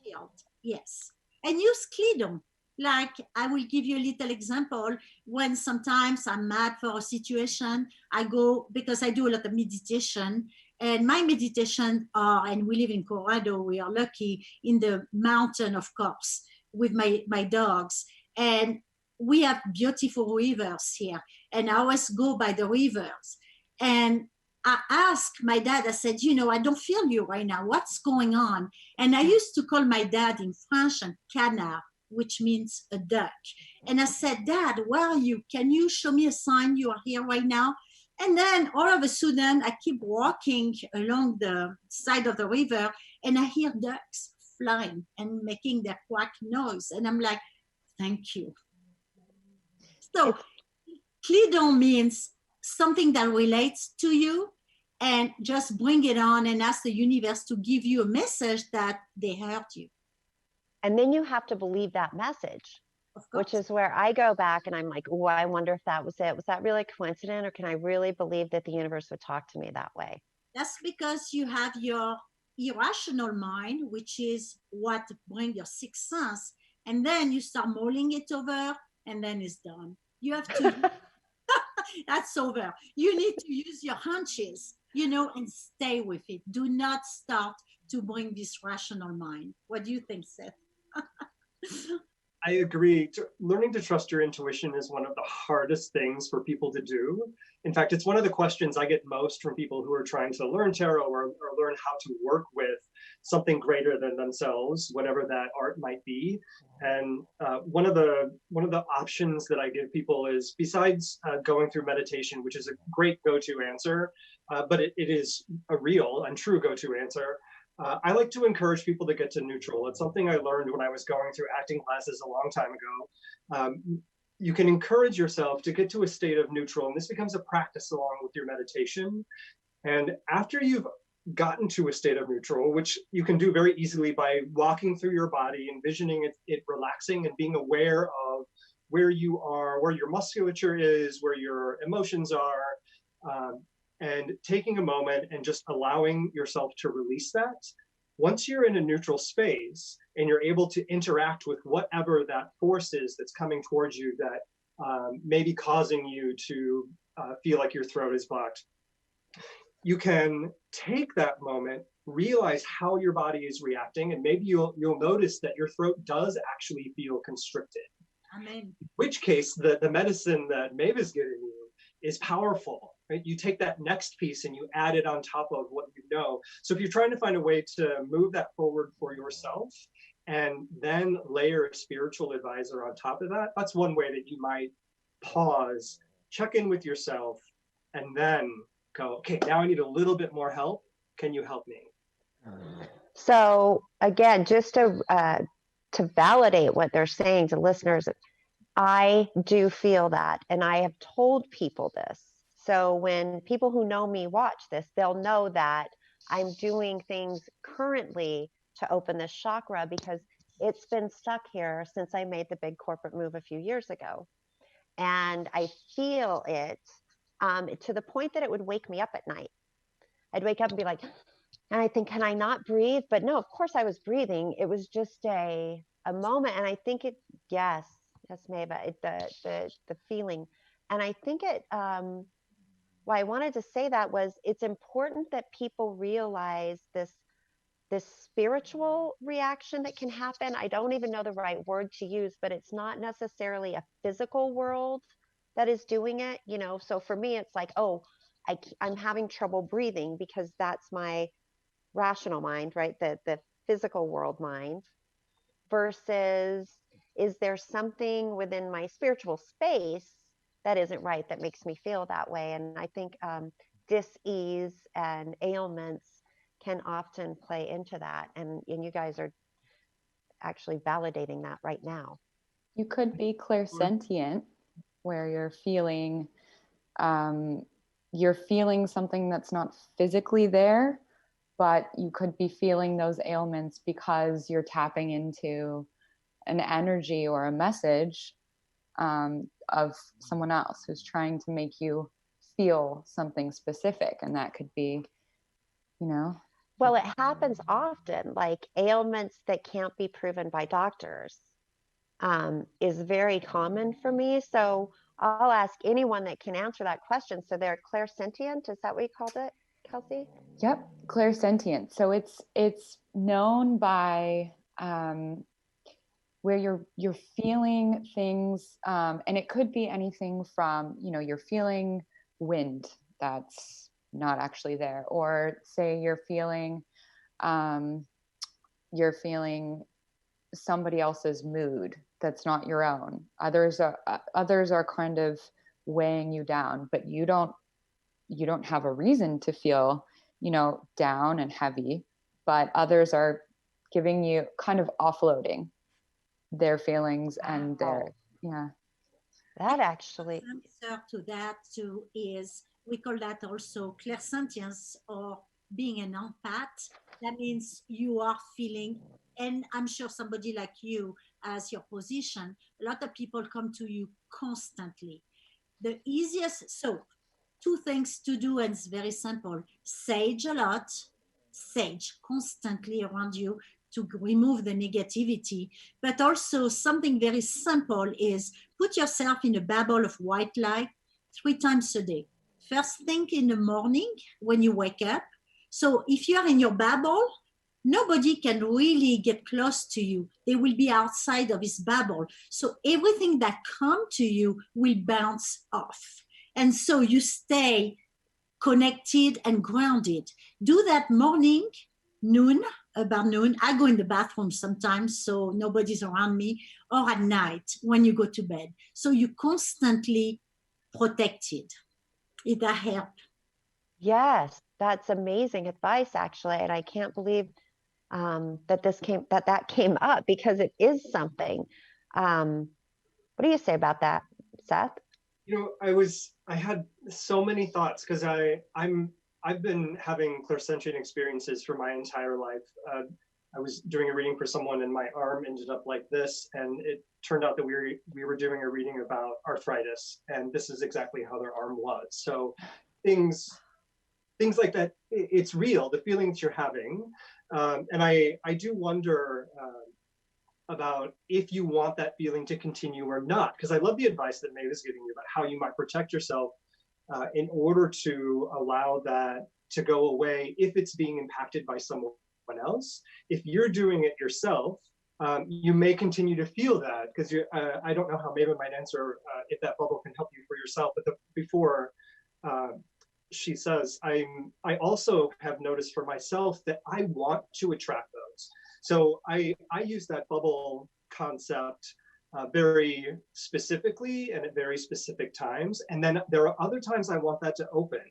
field. Yes. And use Clidon. Like, I will give you a little example. When sometimes I'm mad for a situation, I go, because I do a lot of meditation, and my meditation are, and we live in Colorado, we are lucky, in the mountain, of course, with my dogs. And we have beautiful rivers here. And I always go by the rivers. And I asked my dad, I said, I don't feel you right now. What's going on? And I used to call my dad in French and canard, which means a duck. And I said, Dad, where are you? Can you show me a sign you are here right now? And then all of a sudden, I keep walking along the side of the river and I hear ducks flying and making their quack noise. And I'm like, thank you. So Clidon means something that relates to you, and just bring it on and ask the universe to give you a message that they hurt you. And then you have to believe that message, which is where I go back and I'm like, oh, I wonder if that was it. Was that really a coincidence, or can I really believe that the universe would talk to me that way? That's because you have your irrational mind, which is what brings your sixth sense. And then you start mulling it over and then it's done. You have to, that's over. You need to use your hunches, and stay with it. Do not start to bring this rational mind. What do you think, Seth? I agree. Learning to trust your intuition is one of the hardest things for people to do. In fact, it's one of the questions I get most from people who are trying to learn tarot or learn how to work with something greater than themselves, whatever that art might be. And one of the options that I give people is, besides going through meditation, which is a great go-to answer, but it is a real and true go-to answer. I like to encourage people to get to neutral. It's something I learned when I was going through acting classes a long time ago. You can encourage yourself to get to a state of neutral, and this becomes a practice along with your meditation. And after you've gotten to a state of neutral, which you can do very easily by walking through your body, envisioning it relaxing and being aware of where you are, where your musculature is, where your emotions are, and taking a moment and just allowing yourself to release that. Once you're in a neutral space and you're able to interact with whatever that force is that's coming towards you that may be causing you to feel like your throat is blocked, you can take that moment, realize how your body is reacting, and maybe you'll notice that your throat does actually feel constricted. Amen. In which case, the medicine that Maeve is giving you is powerful. Right? You take that next piece and you add it on top of what you know. So if you're trying to find a way to move that forward for yourself and then layer a spiritual advisor on top of that, that's one way that you might pause, check in with yourself, and then go, okay, now I need a little bit more help. Can you help me? So again, just to validate what they're saying to listeners, I do feel that, and I have told people this. So when people who know me watch this, they'll know that I'm doing things currently to open this chakra because it's been stuck here since I made the big corporate move a few years ago. And I feel it to the point that it would wake me up at night. I'd wake up and be like, and I think, can I not breathe? But no, of course I was breathing. It was just a moment. And I think yes, Maeva, the feeling. And I think why I wanted to say that was, it's important that people realize this spiritual reaction that can happen. I don't even know the right word to use, but it's not necessarily a physical world that is doing it. So for me, it's like, oh, I'm having trouble breathing because that's my rational mind, right? The physical world mind, versus, is there something within my spiritual space that isn't right that makes me feel that way. And I think dis-ease and ailments can often play into that. And you guys are actually validating that right now. You could be clairsentient, where you're feeling something that's not physically there, but you could be feeling those ailments because you're tapping into an energy or a message of someone else who's trying to make you feel something specific. And that could be, Well, it happens often, like ailments that can't be proven by doctors is very common for me. So I'll ask anyone that can answer that question. So they're clairsentient. Is that what you called it, Kelsey? Yep, clairsentient. So it's known by where you're feeling things, and it could be anything from, you're feeling wind that's not actually there, or say you're feeling somebody else's mood that's not your own. Others are kind of weighing you down, but you don't have a reason to feel, down and heavy, but others are giving you kind of offloading their feelings and that actually answer to that too is, we call that also clairsentience, or being an empath. That means you are feeling, and I'm sure somebody like you, as your position, a lot of people come to you constantly. The easiest, so 2 things to do, and it's very simple. Sage a lot, sage constantly around you to remove the negativity. But also something very simple is put yourself in a bubble of white light 3 times a day. First thing in the morning when you wake up. So if you're in your bubble, nobody can really get close to you. They will be outside of this bubble. So everything that comes to you will bounce off. And so you stay connected and grounded. Do that morning, about noon. I go in the bathroom sometimes, so nobody's around me, or at night when you go to bed. So you're constantly protected. It help. Yes, that's amazing advice, actually. And I can't believe that came up, because it is something. What do you say about that, Seth? I had so many thoughts, because I've been having clairsentient experiences for my entire life. I was doing a reading for someone and my arm ended up like this, and it turned out that we were doing a reading about arthritis, and this is exactly how their arm was. So things like that, it's real, the feelings you're having. And I do wonder about if you want that feeling to continue or not, because I love the advice that Maeve is giving you about how you might protect yourself in order to allow that to go away if it's being impacted by someone else. If you're doing it yourself, you may continue to feel that, because I don't know how Maeve might answer if that bubble can help you for yourself. But before she says, I also have noticed for myself that I want to attract those. So I use that bubble concept very specifically and at very specific times. And then there are other times I want that to open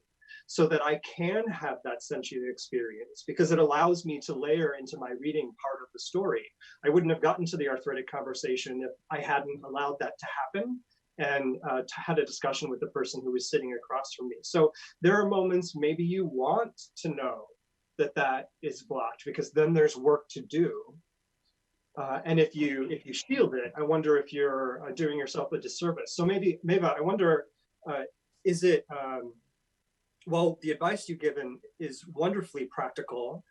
so that I can have that sentient experience, because it allows me to layer into my reading part of the story. I wouldn't have gotten to the arthritic conversation if I hadn't allowed that to happen and had a discussion with the person who was sitting across from me. So there are moments maybe you want to know that is blocked, because then there's work to do. And if you shield it, I wonder if you're doing yourself a disservice. So maybe I wonder, is it, well, the advice you've given is wonderfully practical.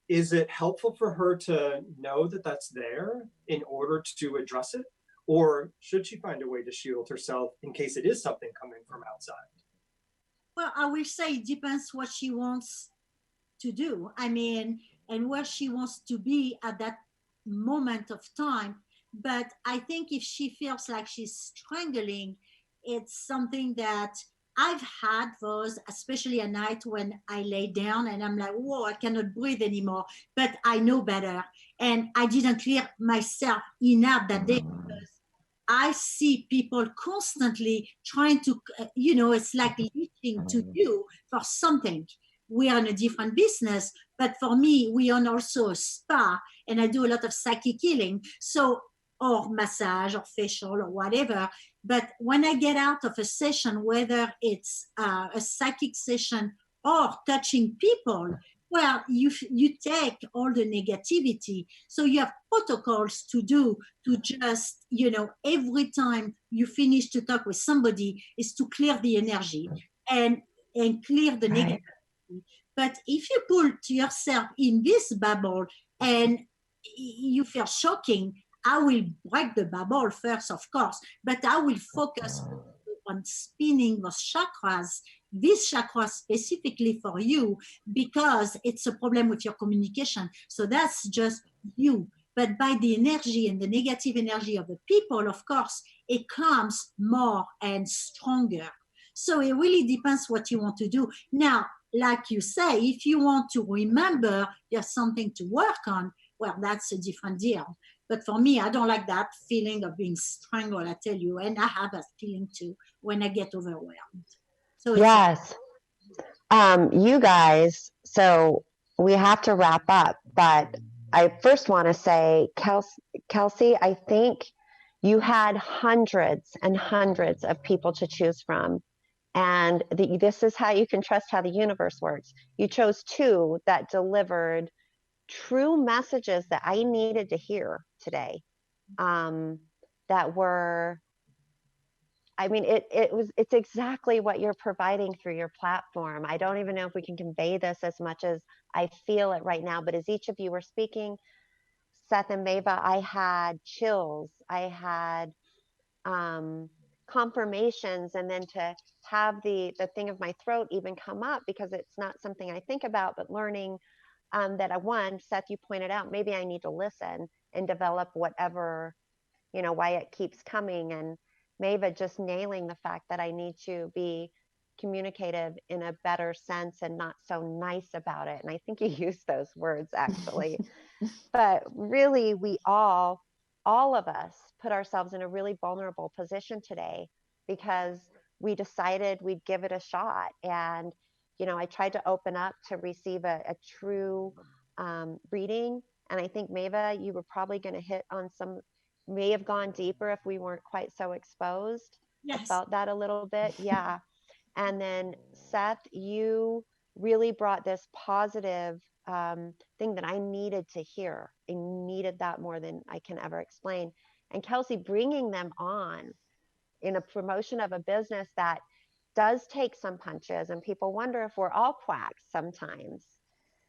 Is it helpful for her to know that that's there in order to address it? Or should she find a way to shield herself in case it is something coming from outside? Well, I will say it depends what she wants to do. I mean, and where she wants to be at that moment of time. But I think if she feels like she's strangling, it's something that I've had those, especially at night when I lay down and I'm like, whoa, I cannot breathe anymore. But I know better. And I didn't clear myself enough that day, because I see people constantly trying to, it's like leaching to you for something. We are in a different business, but for me, we own also a spa, and I do a lot of psychic healing. So, or massage or facial or whatever. But when I get out of a session, whether it's a psychic session or touching people, well, you take all the negativity. So you have protocols to do to just, every time you finish to talk with somebody is to clear the energy and clear the negativity. But if you put yourself in this bubble and you feel shocking, I will break the bubble first, of course, but I will focus on spinning those chakras, this chakra specifically for you, because it's a problem with your communication. So that's just you. But by the energy and the negative energy of the people, of course, it comes more and stronger. So it really depends what you want to do. Now, like you say, if you want to remember there's something to work on, well, that's a different deal. But for me, I don't like that feeling of being strangled, I tell you. And I have that feeling too when I get overwhelmed. So it's Yes. You guys, so we have to wrap up, but I first want to say, Kelsey, I think you had hundreds and hundreds of people to choose from. And this is how you can trust how the universe works. You chose two that delivered true messages that I needed to hear today. That were, I mean, it's exactly what you're providing through your platform. I don't even know if we can convey this as much as I feel it right now, but as each of you were speaking, Seth and Mava, I had chills. I had confirmations, and then to have the thing of my throat even come up, because it's not something I think about, but learning that one, Seth, you pointed out, maybe I need to listen and develop whatever, why it keeps coming. And Mava just nailing the fact that I need to be communicative in a better sense and not so nice about it. And I think you used those words actually. But really, we all of us put ourselves in a really vulnerable position today because we decided we'd give it a shot. And, I tried to open up to receive a true reading. And I think, Mava, you were probably going to hit on may have gone deeper if we weren't quite so exposed. yes. I felt that a little bit. Yeah. And then Seth, you really brought this positive thing that I needed to hear. I needed that more than I can ever explain. And Kelsey, bringing them on in a promotion of a business that does take some punches, and people wonder if we're all quacks sometimes.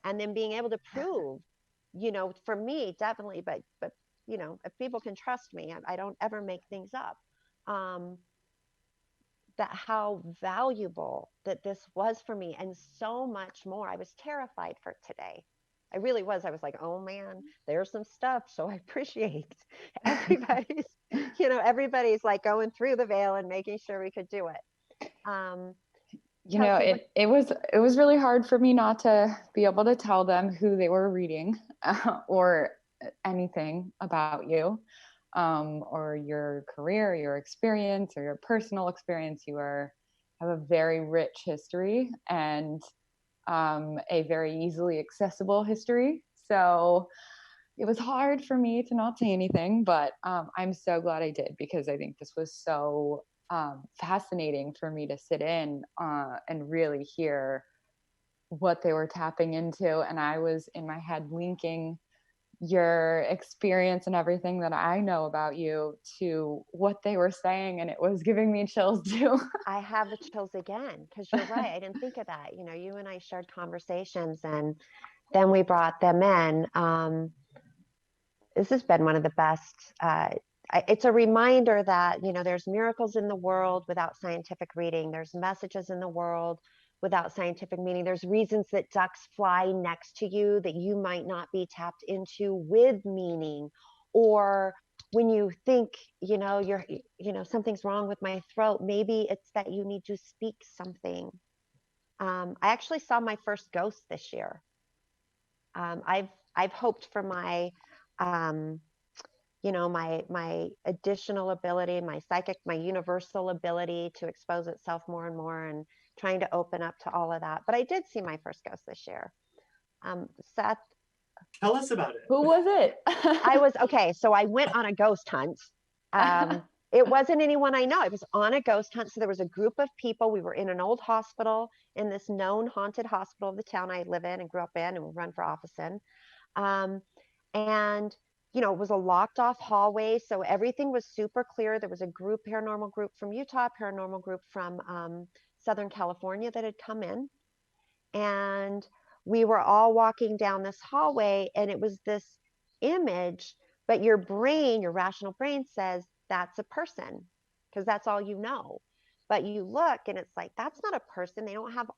And then being able to prove, for me, definitely, but if people can trust me, I don't ever make things up. That how valuable that this was for me, and so much more. I was terrified for today. I really was. I was like, oh man, there's some stuff. So I appreciate everybody's, everybody's like going through the veil and making sure we could do it. Kelsey, it was really hard for me not to be able to tell them who they were reading or anything about you. Or your career, your experience, or your personal experience. You have a very rich history and a very easily accessible history. So it was hard for me to not say anything, but I'm so glad I did, because I think this was so fascinating for me to sit in and really hear what they were tapping into. And I was in my head linking your experience and everything that I know about you to what they were saying, and it was giving me chills too. I have the chills again, because you're right. I didn't think of that. You and I shared conversations, and then we brought them in. This has been one of the best. It's a reminder that, there's miracles in the world without scientific reading. There's messages in the world without scientific meaning. There's reasons that ducks fly next to you that you might not be tapped into with meaning. Or when you think, you're, something's wrong with my throat, maybe it's that you need to speak something. I actually saw my first ghost this year. I've hoped for my my additional ability, my psychic, my universal ability to expose itself more and more, and trying to open up to all of that. But I did see my first ghost this year. Seth, tell us about it. Who was it? So I went on a ghost hunt. It wasn't anyone I know. I was on a ghost hunt. So there was a group of people. We were in an old hospital, in this known haunted hospital of the town I live in and grew up in and run for office in. And, it was a locked off hallway. So everything was super clear. There was a paranormal group from Utah, paranormal group from Southern California that had come in. And we were all walking down this hallway, and it was this image, but your rational brain says, that's a person, because that's all you know. But you look and it's like, that's not a person. They don't have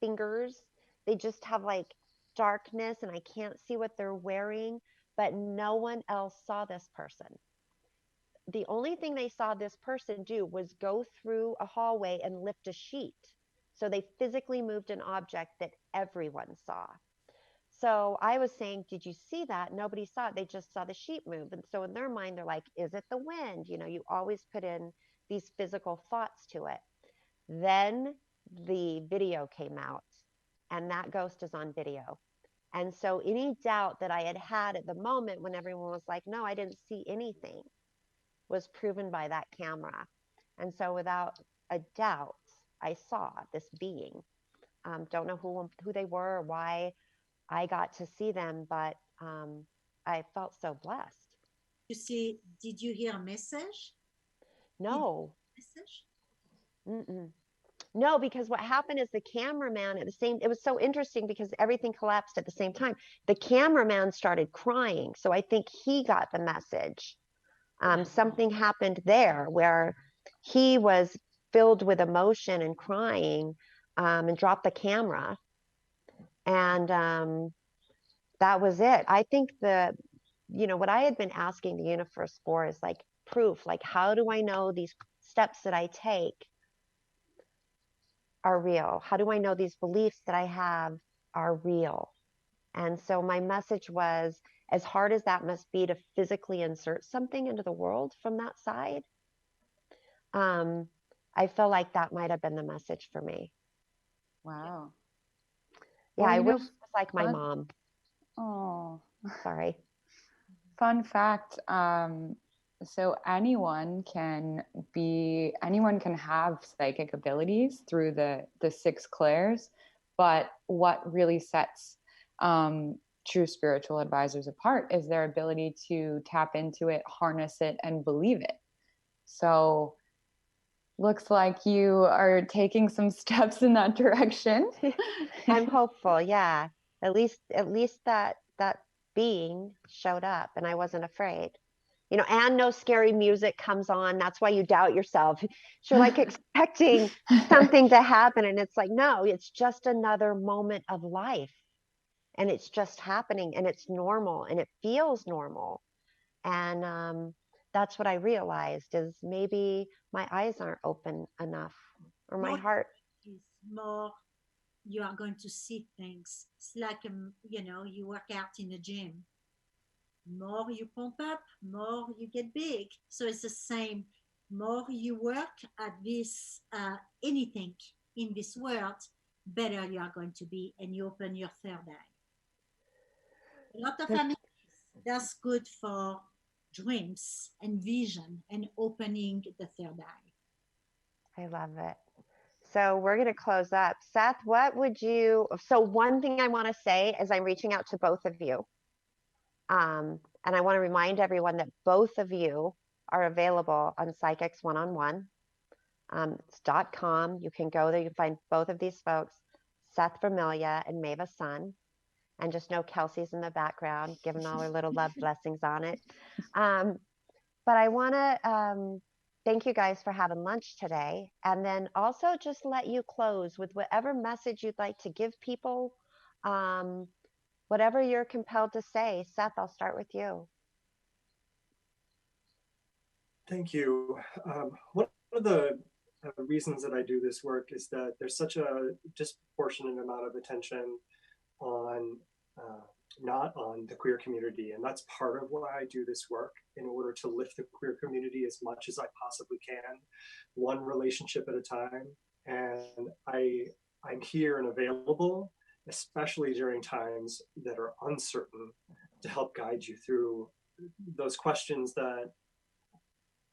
fingers. They just have like darkness, and I can't see what they're wearing, but no one else saw this person. The only thing they saw this person do was go through a hallway and lift a sheet. So they physically moved an object that everyone saw. So I was saying, did you see that? Nobody saw it. They just saw the sheet move. And so in their mind, they're like, is it the wind? You always put in these physical thoughts to it. Then the video came out, and that ghost is on video. And so any doubt that I had at the moment when everyone was like, no, I didn't see anything, was proven by that camera. And so without a doubt, I saw this being. Don't know who they were or why I got to see them, but I felt so blessed. Did you hear a message? No. Message? Mm-mm. No, because what happened is the cameraman it was so interesting because everything collapsed at the same time. The cameraman started crying. So I think he got the message. Something happened there where he was filled with emotion and crying, and dropped the camera. And that was it. I think what I had been asking the universe for is like proof, like, how do I know these steps that I take are real? How do I know these beliefs that I have are real? And so my message was, as hard as that must be to physically insert something into the world from that side, I feel like that might have been the message for me. Wow. Yeah, I wish it was like my mom. Oh, sorry. Fun fact. So anyone can have psychic abilities through the 6 clairs, but what really sets true spiritual advisors apart is their ability to tap into it, harness it, and believe it. So looks like you are taking some steps in that direction. I'm hopeful. Yeah. At least that being showed up, and I wasn't afraid. And no scary music comes on. That's why you doubt yourself. You're like expecting something to happen, and it's like, no, it's just another moment of life, and it's just happening, and it's normal, and it feels normal. And that's what I realized, is maybe my eyes aren't open enough, or my heart is more. You are going to see things. It's like you work out in the gym. More you pump up, more you get big. So it's the same. More you work at this anything in this world, better you are going to be, and you open your third eye. A lot of families, that's good for dreams and vision and opening the third eye. I love it. So we're going to close up. Seth, so one thing I want to say is I'm reaching out to both of you. And I want to remind everyone that both of you are available on Psychics1on1. It's .com. You can go there. You can find both of these folks, Seth Vermilia and Maeva Sun. And just know Kelsey's in the background, giving all her little love blessings on it. But I want to thank you guys for having lunch today. And then also just let you close with whatever message you'd like to give people, whatever you're compelled to say. Seth, I'll start with you. Thank you. One of the reasons that I do this work is that there's such a disproportionate amount of attention on not on the queer community. And that's part of why I do this work, in order to lift the queer community as much as I possibly can, one relationship at a time. And I'm here and available, especially during times that are uncertain, to help guide you through those questions that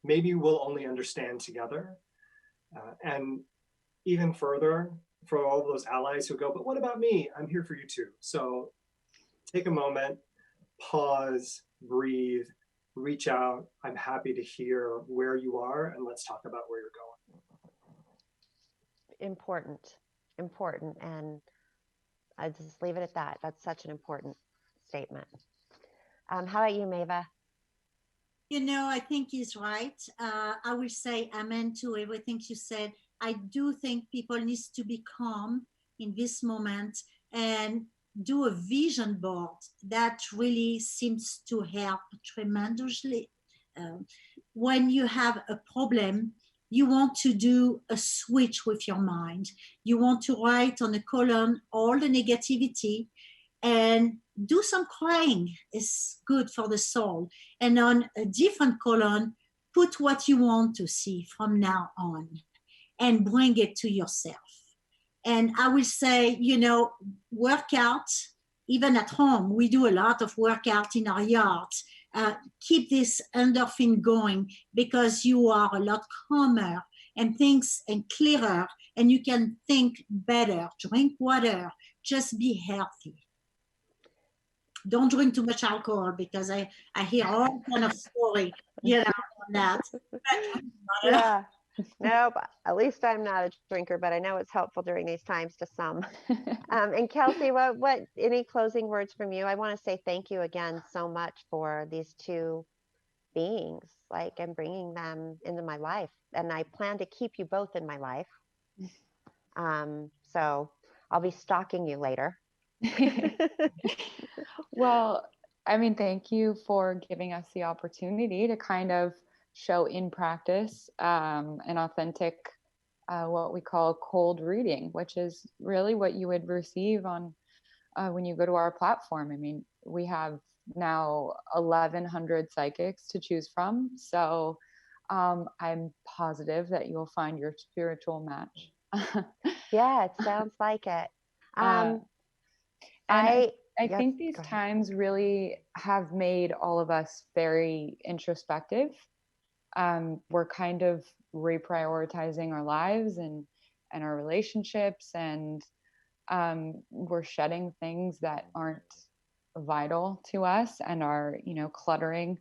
maybe we'll only understand together. And even further, for all those allies who go, but what about me? I'm here for you too. So take a moment, pause, breathe, reach out. I'm happy to hear where you are, and let's talk about where you're going. Important. And I just leave it at that. That's such an important statement. How about you, Maeva? I think he's right. I will say amen to everything you said. I do think people need to be calm in this moment and do a vision board. That really seems to help tremendously. When you have a problem, you want to do a switch with your mind. You want to write on a column all the negativity, and do some crying. Is good for the soul. And on a different column, put what you want to see from now on and bring it to yourself. And I will say, workout, even at home, we do a lot of workout in our yard. Keep this endorphin going, because you are a lot calmer and clearer, and you can think better. Drink water, just be healthy. Don't drink too much alcohol, because I hear all kind of story, on that. Yeah. No, but at least I'm not a drinker, but I know it's helpful during these times to some. And Kelsey, what any closing words from you? I want to say thank you again so much for these two beings, and bringing them into my life. And I plan to keep you both in my life. So I'll be stalking you later. Well, thank you for giving us the opportunity to kind of show in practice an authentic, what we call cold reading, which is really what you would receive on when you go to our platform. We have now 1,100 psychics to choose from. So I'm positive that you'll find your spiritual match. Yeah, it sounds like it. I think these times really have made all of us very introspective. We're kind of reprioritizing our lives and our relationships, and we're shedding things that aren't vital to us and are, cluttering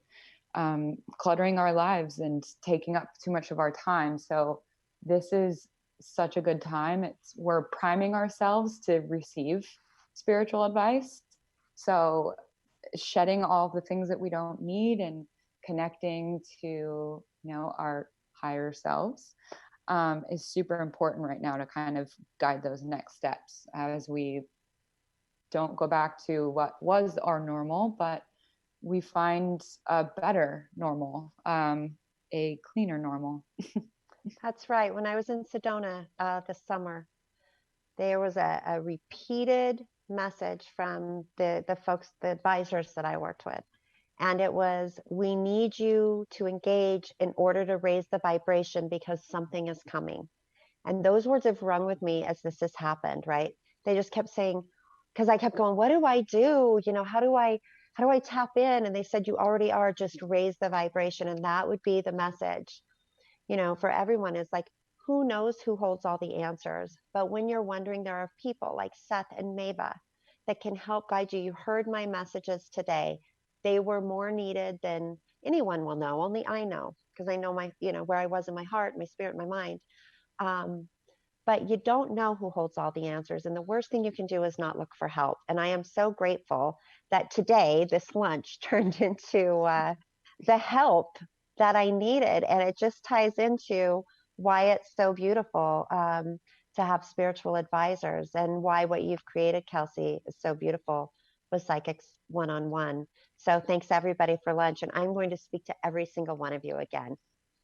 our lives and taking up too much of our time. So this is such a good time. We're priming ourselves to receive spiritual advice. So shedding all the things that we don't need and connecting to, our higher selves is super important right now to kind of guide those next steps as we don't go back to what was our normal, but we find a better normal, a cleaner normal. That's right. When I was in Sedona this summer, there was a repeated message from the folks, the advisors that I worked with. And it was, we need you to engage in order to raise the vibration, because something is coming. And those words have rung with me as this has happened, right? They just kept saying, because I kept going, what do I do? How do I tap in? And they said, you already are, just raise the vibration. And that would be the message, for everyone, is like, who knows who holds all the answers? But when you're wondering, there are people like Seth and Maeva that can help guide you. You heard my messages today. They were more needed than anyone will know. Only I know, because I know my, where I was in my heart, my spirit, my mind. But you don't know who holds all the answers. And the worst thing you can do is not look for help. And I am so grateful that today this lunch turned into the help that I needed. And it just ties into why it's so beautiful to have spiritual advisors, and why what you've created, Kelsey, is so beautiful with Psychics1on1. So thanks everybody for lunch. And I'm going to speak to every single one of you again.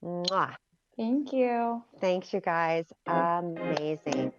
Mwah. Thank you. Thanks, you guys. Amazing.